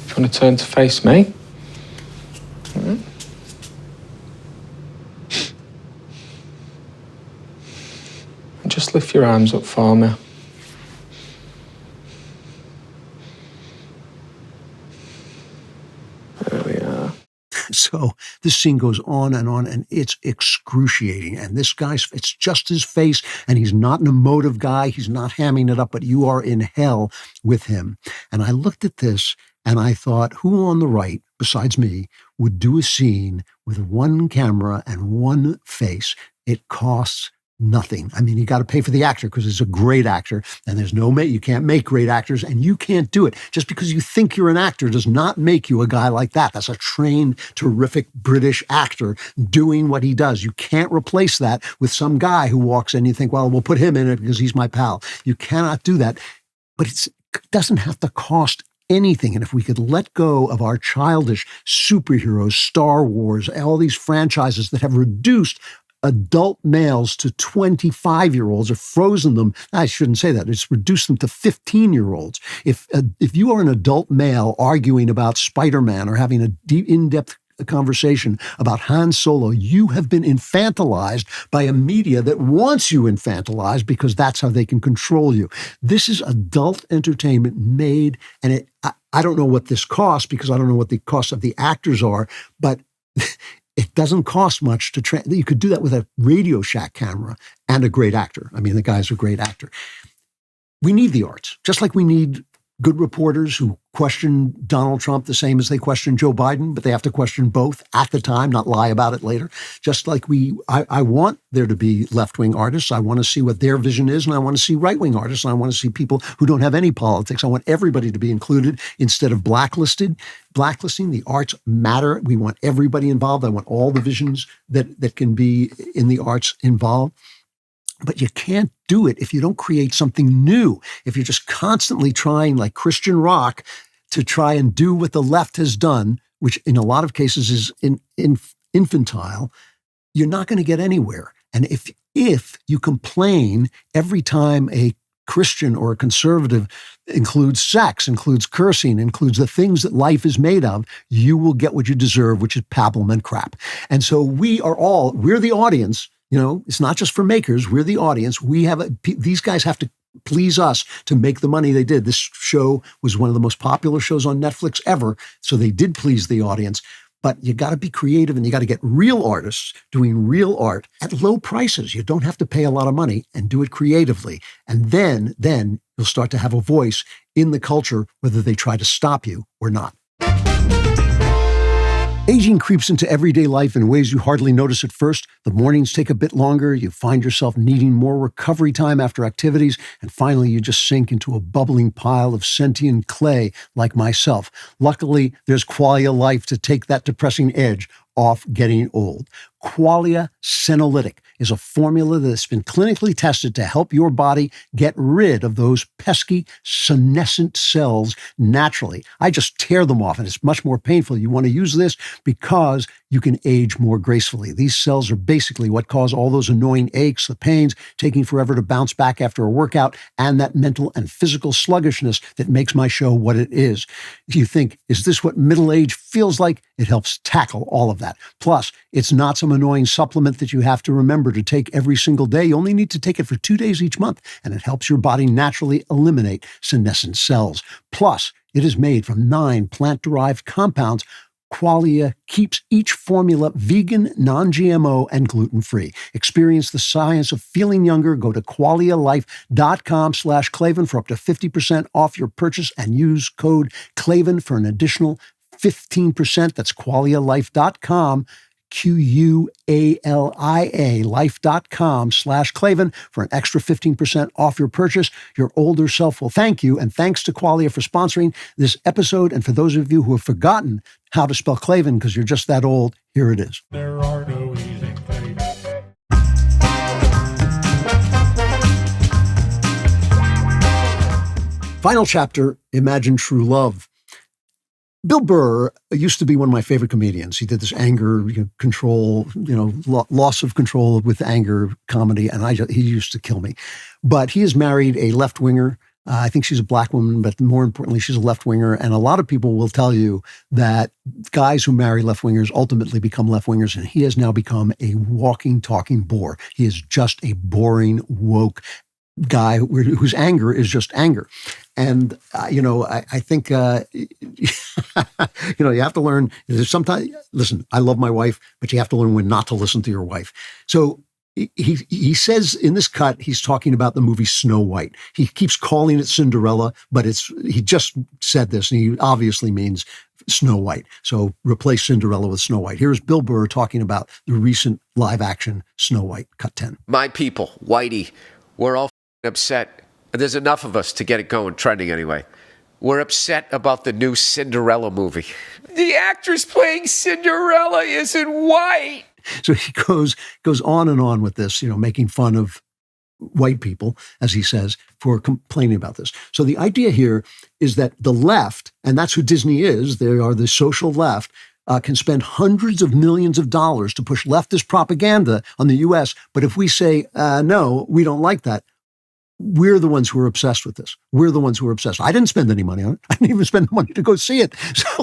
Do you want to turn to face me? Mm-hmm. And just lift your arms up for me. So this scene goes on, and it's excruciating. And this guy's, it's just his face, and he's not an emotive guy. He's not hamming it up, but you are in hell with him. And I looked at this, and I thought, who on the right, besides me, would do a scene with one camera and one face? It costs nothing. I mean, you got to pay for the actor because he's a great actor, and you can't make great actors, and you can't do it. Just because you think you're an actor does not make you a guy like that. That's a trained, terrific British actor doing what he does. You can't replace that with some guy who walks in and you think, well, we'll put him in it because he's my pal. You cannot do that. But it doesn't have to cost anything. And if we could let go of our childish superheroes, Star Wars, all these franchises that have reduced adult males to 25-year-olds or frozen them. I shouldn't say that. It's reduced them to 15-year-olds. If you are an adult male arguing about Spider-Man or having a deep, in-depth conversation about Han Solo, you have been infantilized by a media that wants you infantilized because that's how they can control you. This is adult entertainment made, and I don't know what this costs because I don't know what the cost of the actors are, but it doesn't cost much to you could do that with a Radio Shack camera and a great actor. I mean, the guy's a great actor. We need the arts, just like we need good reporters who question Donald Trump the same as they question Joe Biden, but they have to question both at the time, not lie about it later. Just like I want there to be left-wing artists. I want to see what their vision is, and I want to see right-wing artists, and I want to see people who don't have any politics. I want everybody to be included instead of blacklisting. The arts matter. We want everybody involved. I want all the visions that can be in the arts involved. But you can't do it if you don't create something new. If you're just constantly trying, like Christian rock, to try and do what the left has done, which in a lot of cases is infantile, you're not going to get anywhere. And if you complain every time a Christian or a conservative includes sex, includes cursing, includes the things that life is made of, you will get what you deserve, which is pablum and crap. And so we're the audience. It's not just for makers. We're the audience. These guys have to please us to make the money they did. This show was one of the most popular shows on Netflix ever. So they did please the audience. But you got to be creative and you got to get real artists doing real art at low prices. You don't have to pay a lot of money and do it creatively. And then you'll start to have a voice in the culture, whether they try to stop you or not. Aging creeps into everyday life in ways you hardly notice at first. The mornings take a bit longer. You find yourself needing more recovery time after activities. And finally, you just sink into a bubbling pile of sentient clay like myself. Luckily, there's Qualia Life to take that depressing edge off getting old. Qualia Senolytic is a formula that's been clinically tested to help your body get rid of those pesky senescent cells naturally. I just tear them off and it's much more painful. You want to use this because you can age more gracefully. These cells are basically what cause all those annoying aches, the pains, taking forever to bounce back after a workout, and that mental and physical sluggishness that makes my show what it is. If you think, is this what middle age feels like? It helps tackle all of that. Plus, it's not some annoying supplement that you have to remember to take every single day. You only need to take it for 2 days each month, and it helps your body naturally eliminate senescent cells. Plus, it is made from 9 plant-derived compounds. Qualia keeps each formula vegan, non-GMO, and gluten-free. Experience the science of feeling younger. Go to qualialife.com/Klavan for up to 50% off your purchase and use code Klavan for an additional 15%. That's qualialife.com, QUALIA, life.com/Klavan for an extra 15% off your purchase. Your older self will thank you. And thanks to Qualia for sponsoring this episode. And for those of you who have forgotten how to spell Klavan because you're just that old, here it is. There are no easy Klavan. Final chapter, Imagine True Love. Bill Burr used to be one of my favorite comedians. He did this anger control, loss of control with anger comedy, and he used to kill me. But he has married a left-winger. I think she's a black woman, but more importantly, she's a left-winger. And a lot of people will tell you that guys who marry left-wingers ultimately become left-wingers, and he has now become a walking, talking bore. He is just a boring, woke guy whose anger is just anger. And, I think, you have to learn, sometimes, listen, I love my wife, but you have to learn when not to listen to your wife. So he says in this cut, he's talking about the movie Snow White. He keeps calling it Cinderella, but he just said this, and he obviously means Snow White. So replace Cinderella with Snow White. Here's Bill Burr talking about the recent live action Snow White, cut 10. My people, Whitey, we're all upset. There's enough of us to get it going, trending anyway. We're upset about the new Cinderella movie. The actress playing Cinderella isn't white. So he goes on and on with this, making fun of white people, as he says, for complaining about this. So the idea here is that the left, and that's who Disney is, they are the social left, can spend hundreds of millions of dollars to push leftist propaganda on the U.S. But if we say, no, we don't like that, we're the ones who are obsessed with this. We're the ones who are obsessed. I didn't spend any money on it. I didn't even spend the money to go see it. So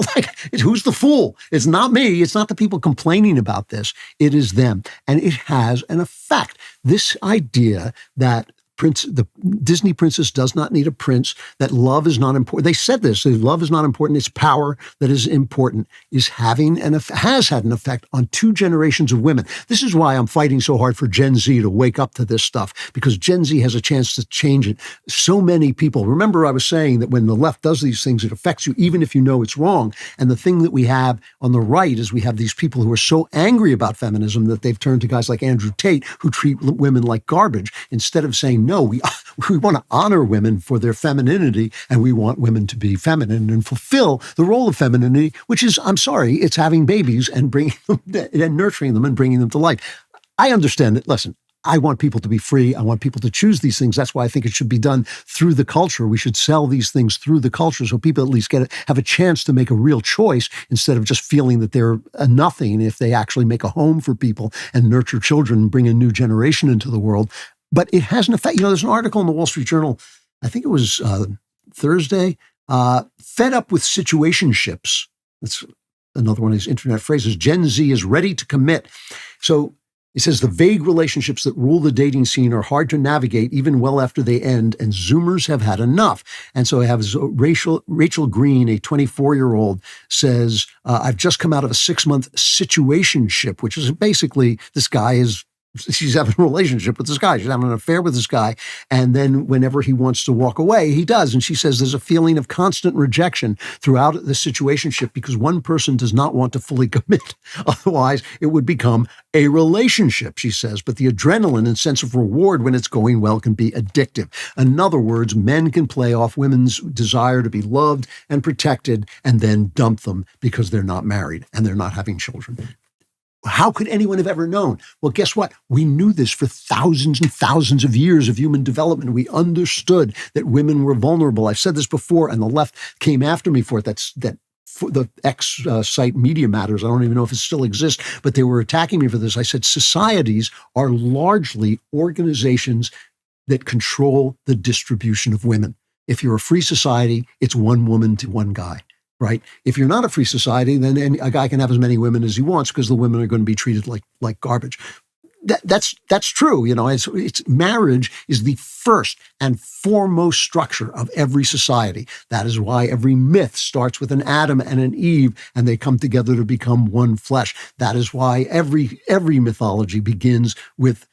who's the fool? It's not me. It's not the people complaining about this. It is them. And it has an effect. This idea that the Disney princess does not need a prince, that love is not important. They said this, that love is not important. It's power that is important, is has had an effect on 2 generations of women. This is why I'm fighting so hard for Gen Z to wake up to this stuff, because Gen Z has a chance to change it. So many people, remember I was saying that when the left does these things, it affects you even if you know it's wrong. And the thing that we have on the right is we have these people who are so angry about feminism that they've turned to guys like Andrew Tate, who treat women like garbage, instead of saying, no, we want to honor women for their femininity, and we want women to be feminine and fulfill the role of femininity, which is, I'm sorry, it's having babies and bringing them and nurturing them and bringing them to life. I understand that. Listen, I want people to be free. I want people to choose these things. That's why I think it should be done through the culture. We should sell these things through the culture so people at least have a chance to make a real choice instead of just feeling that they're a nothing if they actually make a home for people and nurture children and bring a new generation into the world. But it has an effect. There's an article in the Wall Street Journal, I think it was Thursday, fed up with situationships. That's another one of these internet phrases. Gen Z is ready to commit. So He says the vague relationships that rule the dating scene are hard to navigate even well after they end, and Zoomers have had enough. And so I have Rachel Green, a 24-year-old, says, I've just come out of a 6-month situationship, which is basically she's having a relationship with this guy. She's having an affair with this guy. And then whenever he wants to walk away, he does. And she says there's a feeling of constant rejection throughout the situationship because one person does not want to fully commit. Otherwise, it would become a relationship, she says. But the adrenaline and sense of reward when it's going well can be addictive. In other words, men can play off women's desire to be loved and protected and then dump them because they're not married and they're not having children. How could anyone have ever known? Well, guess what? We knew this for thousands and thousands of years of human development. We understood that women were vulnerable. I've said this before, and the left came after me for it. The X site Media Matters, I don't even know if it still exists, but they were attacking me for this. I said societies are largely organizations that control the distribution of women. If you're a free society, it's one woman to one guy. Right? If you're not a free society, then a guy can have as many women as he wants because the women are going to be treated like garbage. That's true. You know, it's marriage is the first and foremost structure of every society. That is why every myth starts with an Adam and an Eve, and they come together to become one flesh. That is why every mythology begins with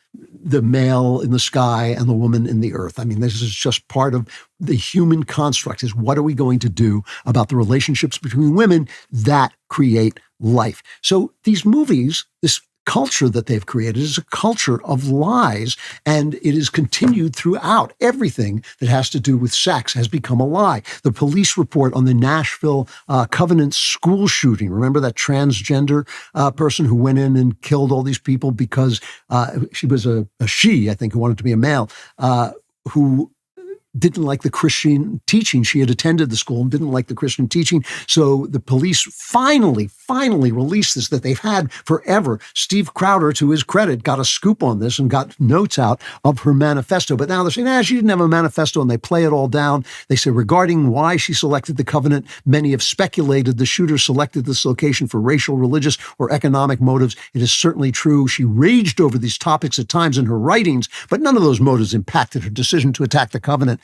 the male in the sky and the woman in the earth. I mean, this is just part of the human construct, is what are we going to do about the relationships between women that create life? So these movies, this culture that they've created is a culture of lies, and it is continued throughout. Everything that has to do with sex has become a lie. The police report on the Nashville Covenant school shooting, remember that transgender person who went in and killed all these people because she was I think, who wanted to be a male, who didn't like the Christian teaching. She had attended the school and didn't like the Christian teaching. So the police finally released this that they've had forever. Steve Crowder, to his credit, got a scoop on this and got notes out of her manifesto. But now they're saying, she didn't have a manifesto, and they play it all down. They say, regarding why she selected the Covenant, many have speculated the shooter selected this location for racial, religious, or economic motives. It is certainly true. She raged over these topics at times in her writings, but none of those motives impacted her decision to attack the Covenant.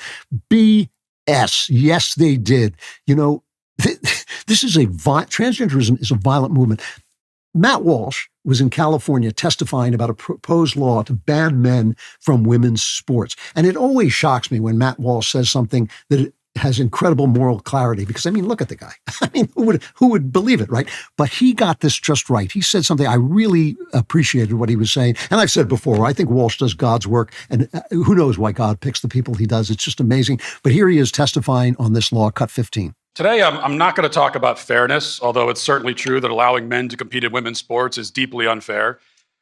BS. Yes, they did. You know, transgenderism is a violent movement. Matt Walsh was in California testifying about a proposed law to ban men from women's sports. And it always shocks me when Matt Walsh says something that has incredible moral clarity, because, I mean, look at the guy. I mean, who would believe it, right? But he got this just right. He said something, I really appreciated what he was saying. And I've said before, I think Walsh does God's work, and who knows why God picks the people he does. It's just amazing. But here he is testifying on this law, cut 15. Today, I'm not going to talk about fairness, although it's certainly true that allowing men to compete in women's sports is deeply unfair.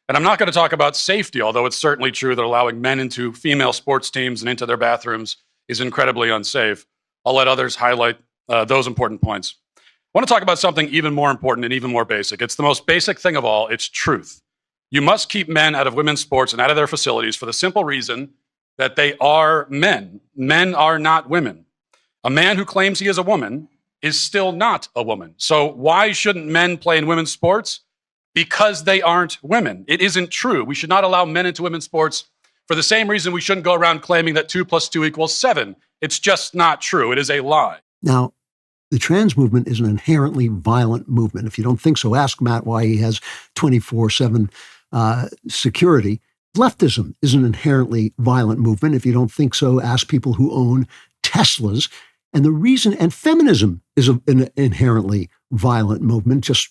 And I'm not going to talk about safety, although it's certainly true that allowing men into female sports teams and into their bathrooms is incredibly unsafe. I'll let others highlight those important points. I want to talk about something even more important and even more basic. It's the most basic thing of all. It's truth. You must keep men out of women's sports and out of their facilities for the simple reason that they are men. Men are not women. A man who claims he is a woman is still not a woman. So why shouldn't men play in women's sports? Because they aren't women. It isn't true. We should not allow men into women's sports for the same reason we shouldn't go around claiming that 2 + 2 = 7. It's just not true. It is a lie. Now, the trans movement is an inherently violent movement. If you don't think so, ask Matt why he has 24/7 security. Leftism is an inherently violent movement. If you don't think so, ask people who own Teslas. And the reason, and feminism is an inherently violent movement. Just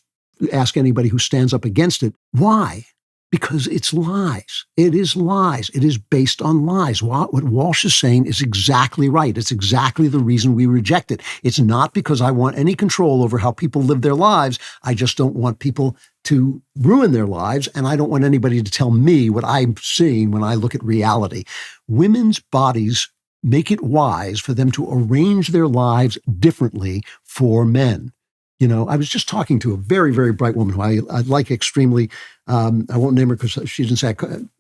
ask anybody who stands up against it. Why? Because it's lies. It is lies. It is based on lies. What Walsh is saying is exactly right. It's exactly the reason we reject it. It's not because I want any control over how people live their lives. I just don't want people to ruin their lives, and I don't want anybody to tell me what I'm seeing when I look at reality. Women's bodies make it wise for them to arrange their lives differently for men. You know, I was just talking to a very, very bright woman who I like extremely. I won't name her because she didn't say I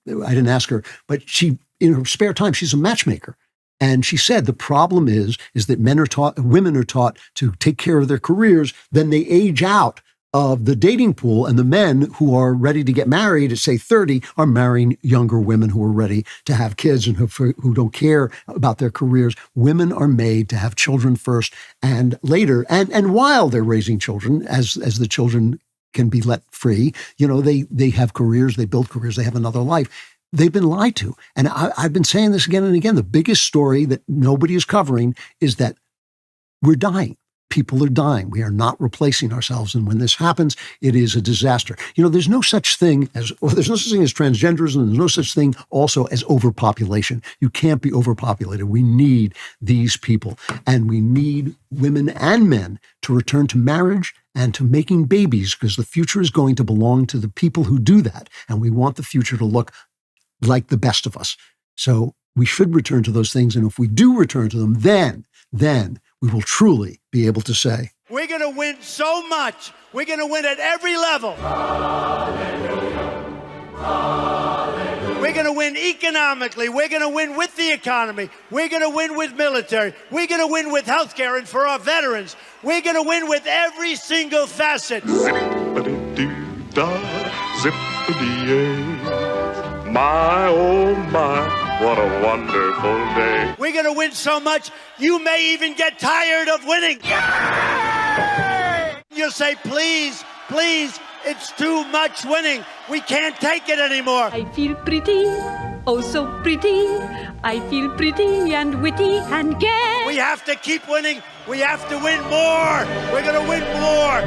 didn't ask her, but she, in her spare time, she's a matchmaker. And she said the problem is that women are taught to take care of their careers, then they age out of the dating pool, and the men who are ready to get married at, say, 30 are marrying younger women who are ready to have kids and who don't care about their careers. Women are made to have children first and later. And while they're raising children, as the children can be let free, they have careers, they build careers, they have another life. They've been lied to. And I've been saying this again and again. The biggest story that nobody is covering is that we're dying. People are dying. We are not replacing ourselves. And when this happens, it is a disaster. There's no such thing as transgenderism. There's no such thing also as overpopulation. You can't be overpopulated. We need these people. And we need women and men to return to marriage and to making babies, because the future is going to belong to the people who do that. And we want the future to look like the best of us. So we should return to those things. And if we do return to them, then we will truly be able to say, we're going to win so much. We're going to win at every level. Hallelujah. Hallelujah. We're going to win economically. We're going to win with the economy. We're going to win with military. We're going to win with healthcare and for our veterans. We're going to win with every single facet. Zippity-dee-dah, my, oh my, what a wonderful day. We're going to win so much, you may even get tired of winning. You'll say, please, please, it's too much winning. We can't take it anymore. I feel pretty, oh so pretty. I feel pretty and witty and gay. We have to keep winning. We have to win more. We're going to win more.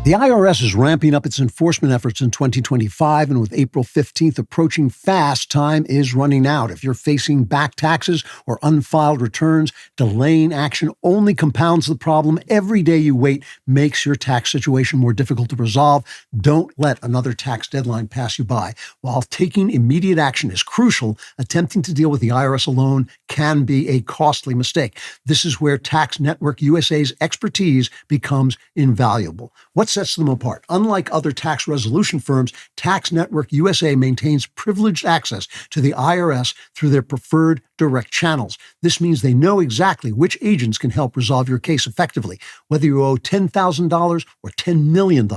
The IRS is ramping up its enforcement efforts in 2025, and with April 15th approaching fast, time is running out. If you're facing back taxes or unfiled returns, delaying action only compounds the problem. Every day you wait makes your tax situation more difficult to resolve. Don't let another tax deadline pass you by. While taking immediate action is crucial, attempting to deal with the IRS alone can be a costly mistake. This is where Tax Network USA's expertise becomes invaluable. What sets them apart? Unlike other tax resolution firms, Tax Network USA maintains privileged access to the IRS through their preferred direct channels. This means they know exactly which agents can help resolve your case effectively. Whether you owe $10,000 or $10 million,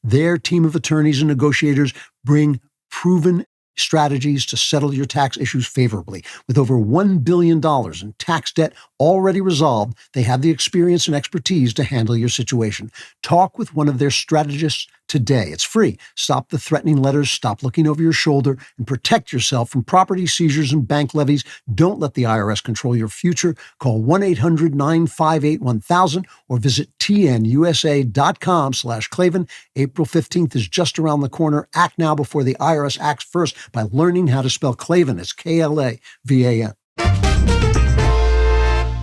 their team of attorneys and negotiators bring proven strategies to settle your tax issues favorably. With over $1 billion in tax debt already resolved, they have the experience and expertise to handle your situation. Talk with one of their strategists today. It's free. Stop the threatening letters, stop looking over your shoulder, and protect yourself from property seizures and bank levies. Don't let the IRS control your future. Call 1-800-958-1000 or visit tnusa.com/Klavan. April 15th is just around the corner. Act now before the IRS acts first by learning how to spell Klavan. It's Klavan.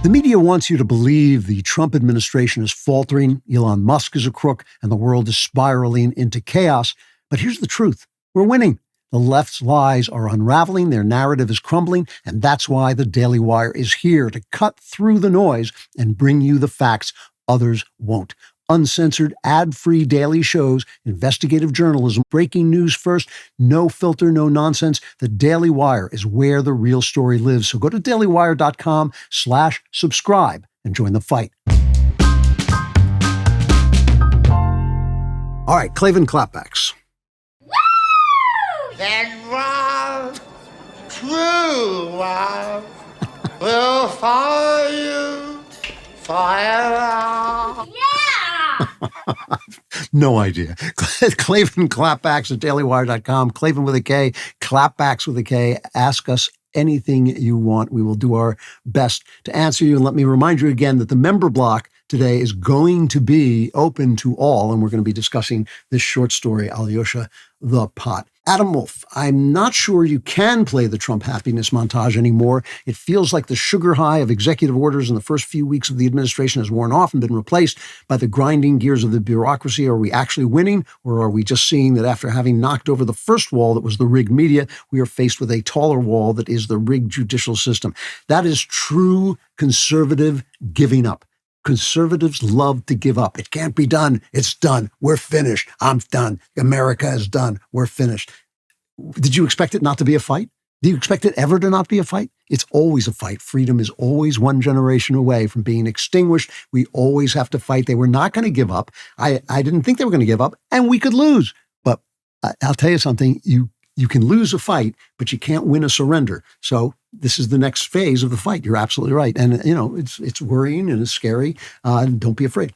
The media wants you to believe the Trump administration is faltering, Elon Musk is a crook, and the world is spiraling into chaos. But here's the truth. We're winning. The left's lies are unraveling, their narrative is crumbling, and that's why the DailyWire is here to cut through the noise and bring you the facts others won't. Uncensored, ad-free daily shows, investigative journalism, breaking news first, no filter, no nonsense. The Daily Wire is where the real story lives. So go to dailywire.com/subscribe and join the fight. All right, Klavan Klapbacks. Woo! That love, true love, will follow you forever. Yeah! No idea. Klavan Klapbacks at dailywire.com. Klavan with a K, Klapbacks with a K. Ask us anything you want. We will do our best to answer you. And let me remind you again that the member block today is going to be open to all, and we're going to be discussing this short story, Alyosha the Pot. Adam Wolf, I'm not sure you can play the Trump happiness montage anymore. It feels like the sugar high of executive orders in the first few weeks of the administration has worn off and been replaced by the grinding gears of the bureaucracy. Are we actually winning, or are we just seeing that after having knocked over the first wall that was the rigged media, we are faced with a taller wall that is the rigged judicial system? That is true conservative giving up. conservatives love to give up. It can't be done. It's done. We're finished. I'm done. America is done. We're finished. Did you expect it not to be a fight? Do you expect it ever to not be a fight? It's always a fight. Freedom is always one generation away from being extinguished. We always have to fight. They were not going to give up. I didn't think they were going to give up, and we could lose. But I'll tell you something. You can lose a fight, but you can't win a surrender. So this is the next phase of the fight. You're absolutely right. And, it's worrying and it's scary. Don't be afraid.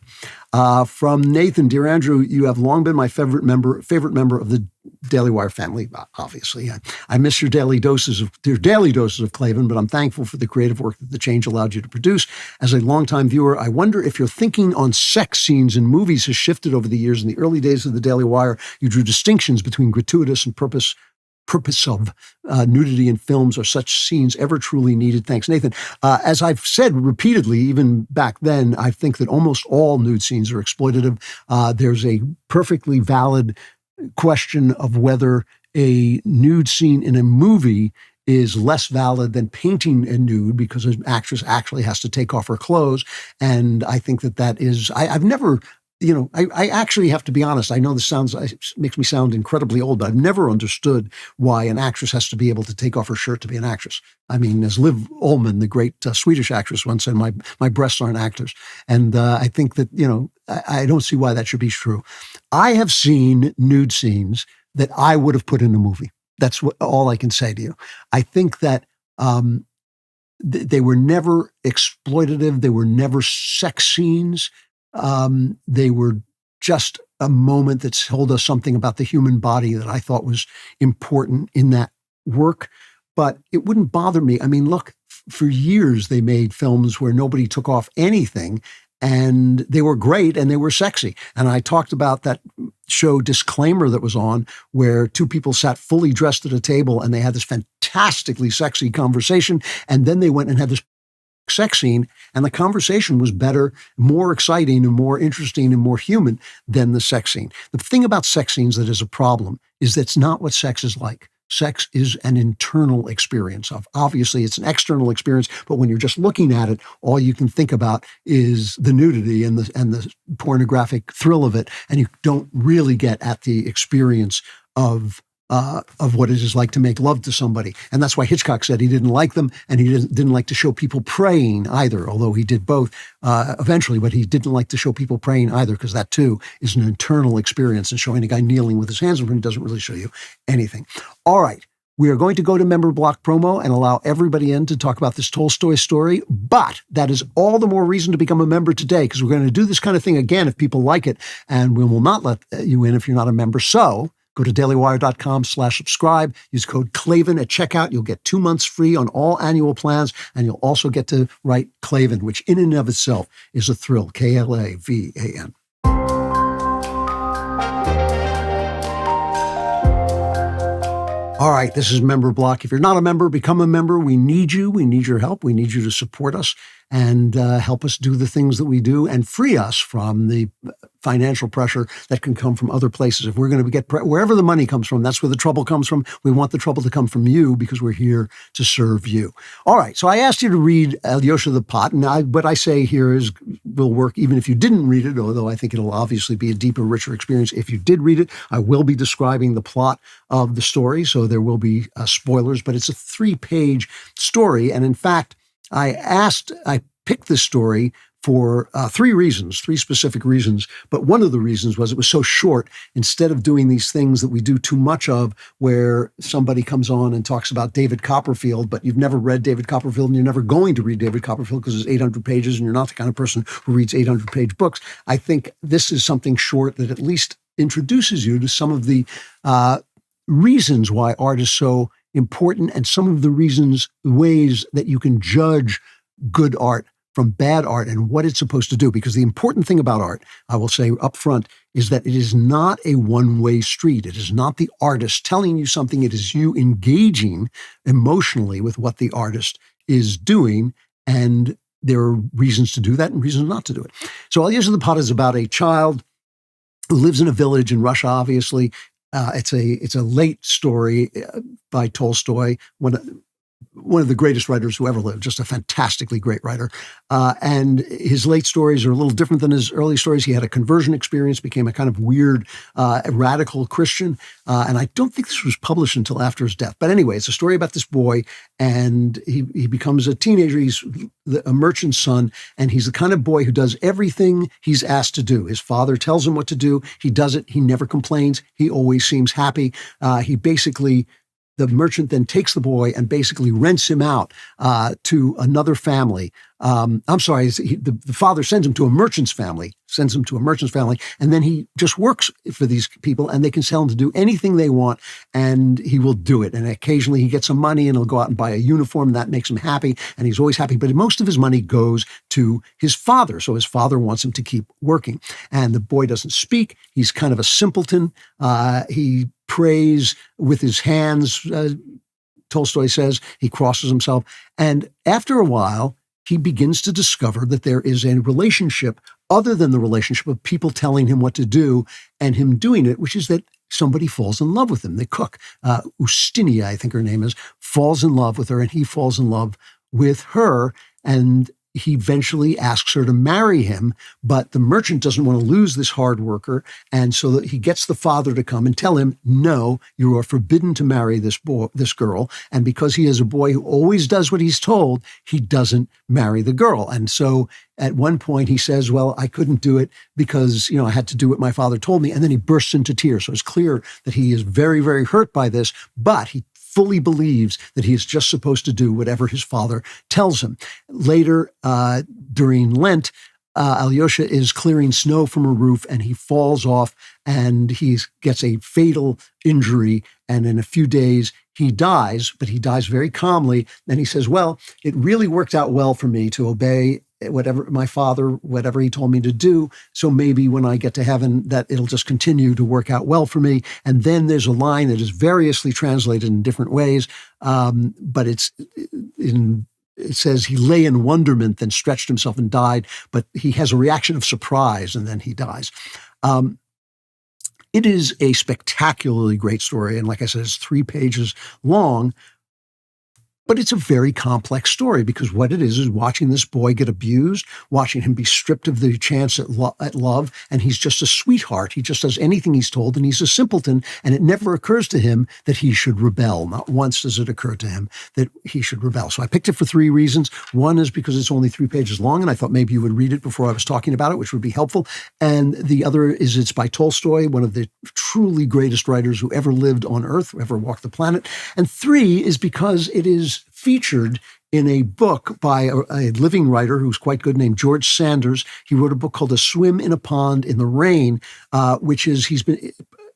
From Nathan, dear Andrew, you have long been my favorite member of the DailyWire family, obviously. I miss your daily doses of Klavan, but I'm thankful for the creative work that the change allowed you to produce. As a longtime viewer, I wonder if your thinking on sex scenes in movies has shifted over the years. In the early days of the Daily Wire, you drew distinctions between gratuitous and purpose of nudity in films. Are such scenes ever truly needed? Thanks, Nathan. As I've said repeatedly, even back then, I think that almost all nude scenes are exploitative. There's a perfectly valid question of whether a nude scene in a movie is less valid than painting a nude, because an actress actually has to take off her clothes. And I think that is, I've never, I actually have to be honest. I know this makes me sound incredibly old, but I've never understood why an actress has to be able to take off her shirt to be an actress. I mean, as Liv Ullmann, the great Swedish actress, once said, my breasts aren't actors. And I think that, I don't see why that should be true. I have seen nude scenes that I would have put in a movie. That's all I can say to you. I think that they were never exploitative. They were never sex scenes. They were just a moment that told us something about the human body that I thought was important in that work. But it wouldn't bother me. I mean, look, for years they made films where nobody took off anything, and they were great and they were sexy. And I talked about that show Disclaimer that was on, where two people sat fully dressed at a table and they had this fantastically sexy conversation. And then they went and had this sex scene, and the conversation was better, more exciting and more interesting and more human than the sex scene. The thing about sex scenes that is a problem is that's not what sex is like. Sex is an internal experience. Obviously, it's an external experience, but when you're just looking at it, all you can think about is the nudity and the pornographic thrill of it, and you don't really get at the experience of what it is like to make love to somebody. And that's why Hitchcock said he didn't like them, and he didn't like to show people praying either, although he did both eventually, but he didn't like to show people praying either, because that too is an internal experience, and showing a guy kneeling with his hands in front doesn't really show you anything. All right. We are going to go to member block promo and allow everybody in to talk about this Tolstoy story, but that is all the more reason to become a member today, because we're going to do this kind of thing again if people like it, and we will not let you in if you're not a member. So go to dailywire.com/subscribe. Use code Klavan at checkout. You'll get 2 months free on all annual plans, and you'll also get to write Klavan, which in and of itself is a thrill. Klavan. All right, this is Member Block. If you're not a member, become a member. We need you. We need your help. We need you to support us and help us do the things that we do and free us from the financial pressure that can come from other places. If we're going to get wherever the money comes from, that's where the trouble comes from. We want the trouble to come from you, because we're here to serve you. All right, so I asked you to read Alyosha the Pot, and what I say here will work even if you didn't read it, although I think it'll obviously be a deeper, richer experience if you did read it. I will be describing the plot of the story, so there will be spoilers, but it's a 3-page story, and in fact, I picked this story for 3 specific reasons. But one of the reasons was it was so short. Instead of doing these things that we do too much of, where somebody comes on and talks about David Copperfield, but you've never read David Copperfield and you're never going to read David Copperfield because it's 800 pages and you're not the kind of person who reads 800-page books. I think this is something short that at least introduces you to some of the reasons why art is so important, and some of the ways that you can judge good art from bad art and what it's supposed to do. Because the important thing about art, I will say up front, is that it is not a one-way street. It is not the artist telling you something. It is you engaging emotionally with what the artist is doing. And there are reasons to do that and reasons not to do it. So Alyosha the Pot is about a child who lives in a village in Russia, obviously. It's a late story by Tolstoy, one of the greatest writers who ever lived, just a fantastically great writer. And his late stories are a little different than his early stories. He had a conversion experience, became a kind of weird, radical Christian. And I don't think this was published until after his death. But anyway, it's a story about this boy, and he becomes a teenager. He's a merchant's son, and he's the kind of boy who does everything he's asked to do. His father tells him what to do. He does it. He never complains. He always seems happy. The merchant then takes the boy and basically rents him out to another family. The father sends him to a merchant's family, and then he just works for these people, and they can tell him to do anything they want, and he will do it. And occasionally he gets some money, and he'll go out and buy a uniform, and that makes him happy, and he's always happy. But most of his money goes to his father, so his father wants him to keep working. And the boy doesn't speak. He's kind of a simpleton. He prays with his hands, Tolstoy says. He crosses himself. And after a while, he begins to discover that there is a relationship other than the relationship of people telling him what to do and him doing it, which is that somebody falls in love with him. The cook, Ustinia, I think her name is, falls in love with her, and he falls in love with her. And he eventually asks her to marry him, but the merchant doesn't want to lose this hard worker. And so that he gets the father to come and tell him, no, you are forbidden to marry this girl. And because he is a boy who always does what he's told, he doesn't marry the girl. And so at one point he says, well, I couldn't do it because, I had to do what my father told me. And then he bursts into tears. So it's clear that he is very, very hurt by this, but he fully believes that he is just supposed to do whatever his father tells him. Later, during Lent, Alyosha is clearing snow from a roof, and he falls off, and he gets a fatal injury, and in a few days he dies, but he dies very calmly. And he says, well, it really worked out well for me to obey whatever he told me to do. So maybe when I get to heaven, that it'll just continue to work out well for me. And then there's a line that is variously translated in different ways. But it says he lay in wonderment, then stretched himself and died, but he has a reaction of surprise and then he dies. It is a spectacularly great story. And like I said, it's 3 pages long. But it's a very complex story, because what it is watching this boy get abused, watching him be stripped of the chance at love, and he's just a sweetheart. He just does anything he's told, and he's a simpleton, and it never occurs to him that he should rebel. Not once does it occur to him that he should rebel. So I picked it for 3 reasons. One is because it's only 3 pages long, and I thought maybe you would read it before I was talking about it, which would be helpful. And the other is it's by Tolstoy, one of the truly greatest writers who ever lived on Earth, who ever walked the planet. And 3 is because it is featured in a book by a living writer who's quite good named George Sanders. He wrote a book called A Swim in a Pond in the Rain, which is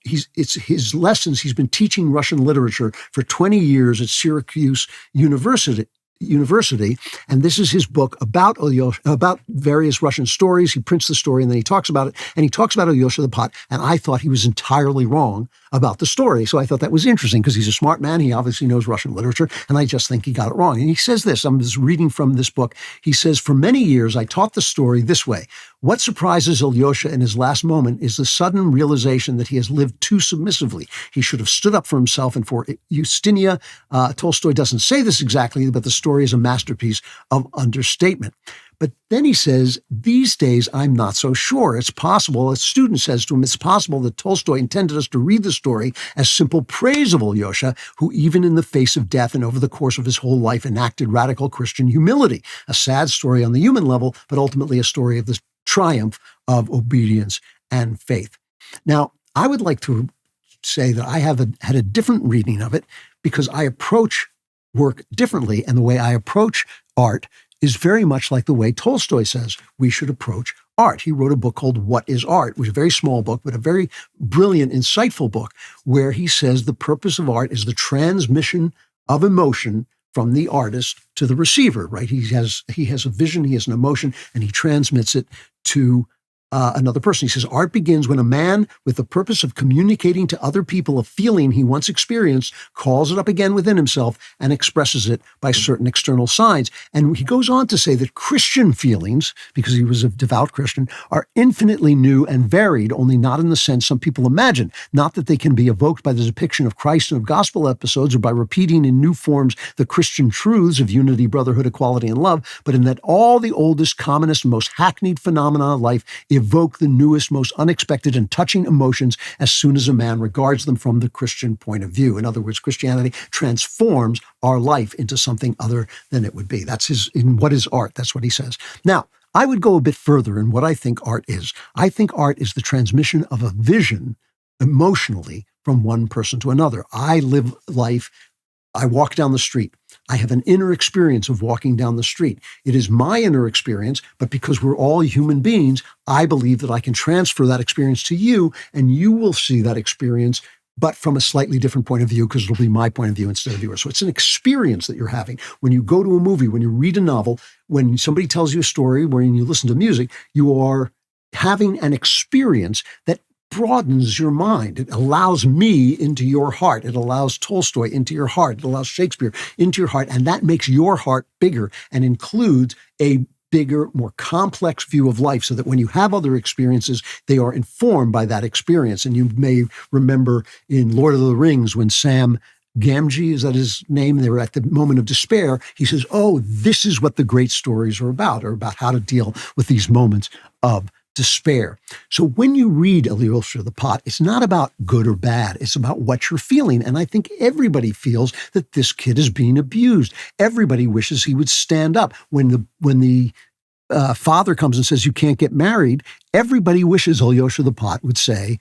it's his lessons. He's been teaching Russian literature for 20 years at Syracuse University. And this is his book about Alyosha, about various Russian stories. He prints the story and then he talks about it, and he talks about Alyosha the Pot. And I thought he was entirely wrong about the story. So I thought that was interesting, because he's a smart man. He obviously knows Russian literature, and I just think he got it wrong. And he says this, I'm just reading from this book. He says, for many years, I taught the story this way. What surprises Alyosha in his last moment is the sudden realization that he has lived too submissively. He should have stood up for himself and for Ustinia. Tolstoy doesn't say this exactly, but the story is a masterpiece of understatement. But then he says, these days, I'm not so sure. It's possible, a student says to him, it's possible that Tolstoy intended us to read the story as simple praise of Alyosha, who even in the face of death and over the course of his whole life enacted radical Christian humility. A sad story on the human level, but ultimately a story of the triumph of obedience and faith. Now, I would like to say that I have had a different reading of it, because I approach work differently, and the way I approach art is very much like the way Tolstoy says we should approach art. He wrote a book called What is Art, which is a very small book, but a very brilliant, insightful book, where he says the purpose of art is the transmission of emotion from the artist to the receiver, right? He has a vision, he has an emotion, and he transmits it to another person. He says, art begins when a man, with the purpose of communicating to other people a feeling he once experienced, calls it up again within himself and expresses it by certain external signs. And he goes on to say that Christian feelings, because he was a devout Christian, are infinitely new and varied, only not in the sense some people imagine. Not that they can be evoked by the depiction of Christ and of gospel episodes or by repeating in new forms the Christian truths of unity, brotherhood, equality, and love, but in that all the oldest, commonest, and most hackneyed phenomena of life evoke the newest, most unexpected and touching emotions as soon as a man regards them from the Christian point of view. In other words, Christianity transforms our life into something other than it would be. That's in what is art. That's what he says. Now, I would go a bit further in what I think art is. I think art is the transmission of a vision emotionally from one person to another. I live life. I walk down the street. I have an inner experience of walking down the street. It is my inner experience, but because we're all human beings, I believe that I can transfer that experience to you, and you will see that experience, but from a slightly different point of view, because it'll be my point of view instead of yours. So it's an experience that you're having. When you go to a movie, when you read a novel, when somebody tells you a story, when you listen to music, you are having an experience that broadens your mind. It allows me into your heart. It allows Tolstoy into your heart. It allows Shakespeare into your heart. And that makes your heart bigger and includes a bigger, more complex view of life, so that when you have other experiences, they are informed by that experience. And you may remember in Lord of the Rings when Sam Gamgee, is that his name? They were at the moment of despair. He says, oh, this is what the great stories are about how to deal with these moments of despair. So when you read Alyosha the Pot, it's not about good or bad. It's about what you're feeling. And I think everybody feels that this kid is being abused. Everybody wishes he would stand up. When the father comes and says, you can't get married, everybody wishes Alyosha the Pot would say,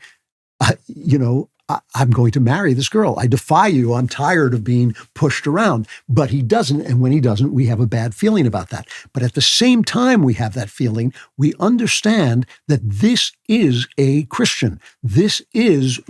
I'm going to marry this girl. I defy you. I'm tired of being pushed around. But he doesn't. And when he doesn't, we have a bad feeling about that. But at the same time we have that feeling, we understand that this is a Christian. This is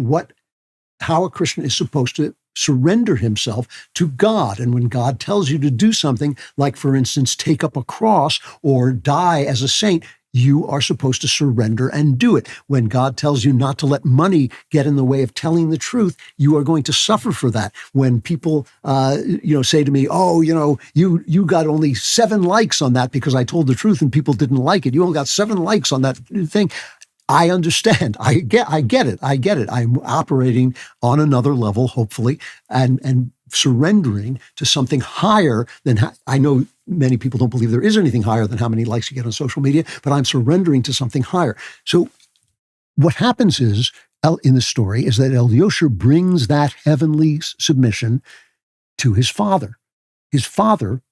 how a Christian is supposed to surrender himself to God. And when God tells you to do something, like, for instance, take up a cross or die as a saint, you are supposed to surrender and do it. When God tells you not to let money get in the way of telling the truth, you are going to suffer for that. When people, say to me, oh, you got only 7 likes on that because I told the truth and people didn't like it. You only got 7 likes on that thing. I understand. I get it. I'm operating on another level, hopefully, and surrendering to something higher than I know many people don't believe there is anything higher than how many likes you get on social media, but I'm surrendering to something higher. So what happens is, in the story, is that Alyosha brings that heavenly submission to his father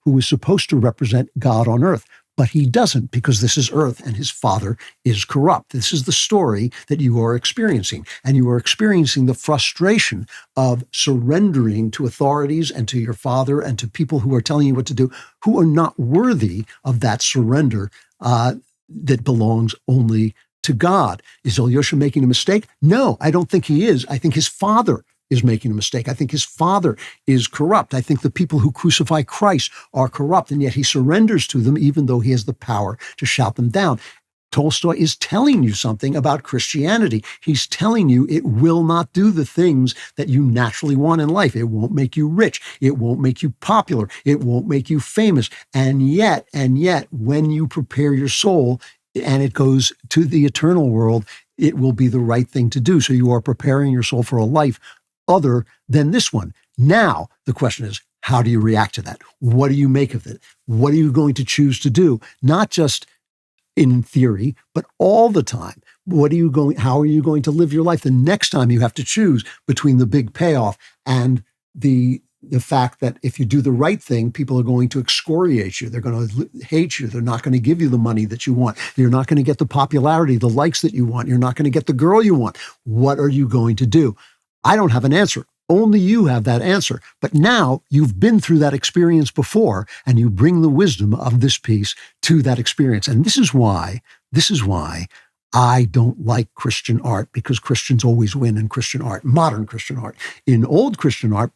who is supposed to represent God on earth. But he doesn't, because this is earth and his father is corrupt. This is the story that you are experiencing. And you are experiencing the frustration of surrendering to authorities and to your father and to people who are telling you what to do, who are not worthy of that surrender that belongs only to God. Is Alyosha making a mistake? No, I don't think he is. I think his father is making a mistake. I think his father is corrupt. I think the people who crucify Christ are corrupt, and yet he surrenders to them even though he has the power to shout them down. Tolstoy is telling you something about Christianity. He's telling you it will not do the things that you naturally want in life. It won't make you rich. It won't make you popular. It won't make you famous. And yet, when you prepare your soul and it goes to the eternal world, it will be the right thing to do. So you are preparing your soul for a life other than this one. Now, the question is, how do you react to that? What do you make of it? What are you going to choose to do? Not just in theory, but all the time. How are you going to live your life the next time you have to choose between the big payoff and the fact that if you do the right thing, people are going to excoriate you. They're going to hate you. They're not going to give you the money that you want. You're not going to get the popularity, the likes that you want. You're not going to get the girl you want. What are you going to do? I don't have an answer. Only you have that answer. But now you've been through that experience before, and you bring the wisdom of this piece to that experience. And this is why I don't like Christian art, because Christians always win in Christian art, modern Christian art. In old Christian art,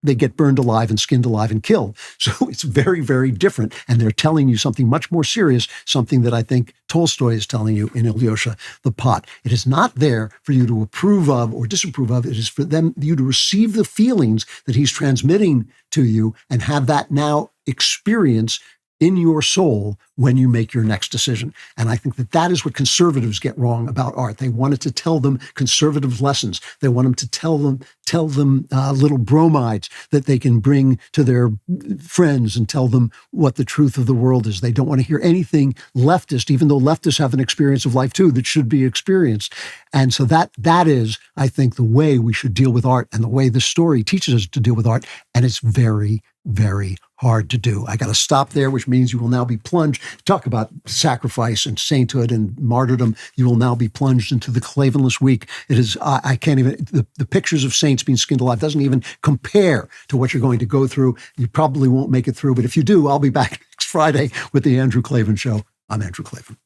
they get burned alive and skinned alive and killed. So it's very, very different. And they're telling you something much more serious, something that I think Tolstoy is telling you in Ilyusha the Pot. It is not there for you to approve of or disapprove of. It is for you to receive the feelings that he's transmitting to you and have that now experience in your soul when you make your next decision. And I think that is what conservatives get wrong about art. They wanted to tell them conservative lessons. They want them to tell them little bromides that they can bring to their friends and tell them what the truth of the world is. They don't want to hear anything leftist, even though leftists have an experience of life too that should be experienced. And so that is, I think, the way we should deal with art and the way this story teaches us to deal with art. And it's very, very hard to do. I got to stop there, which means you will now be plunged. Talk about sacrifice and sainthood and martyrdom. You will now be plunged into the Klavanless week. It is, I can't even, the pictures of saints being skinned alive doesn't even compare to what you're going to go through. You probably won't make it through, but if you do, I'll be back next Friday with the Andrew Klavan Show. I'm Andrew Klavan.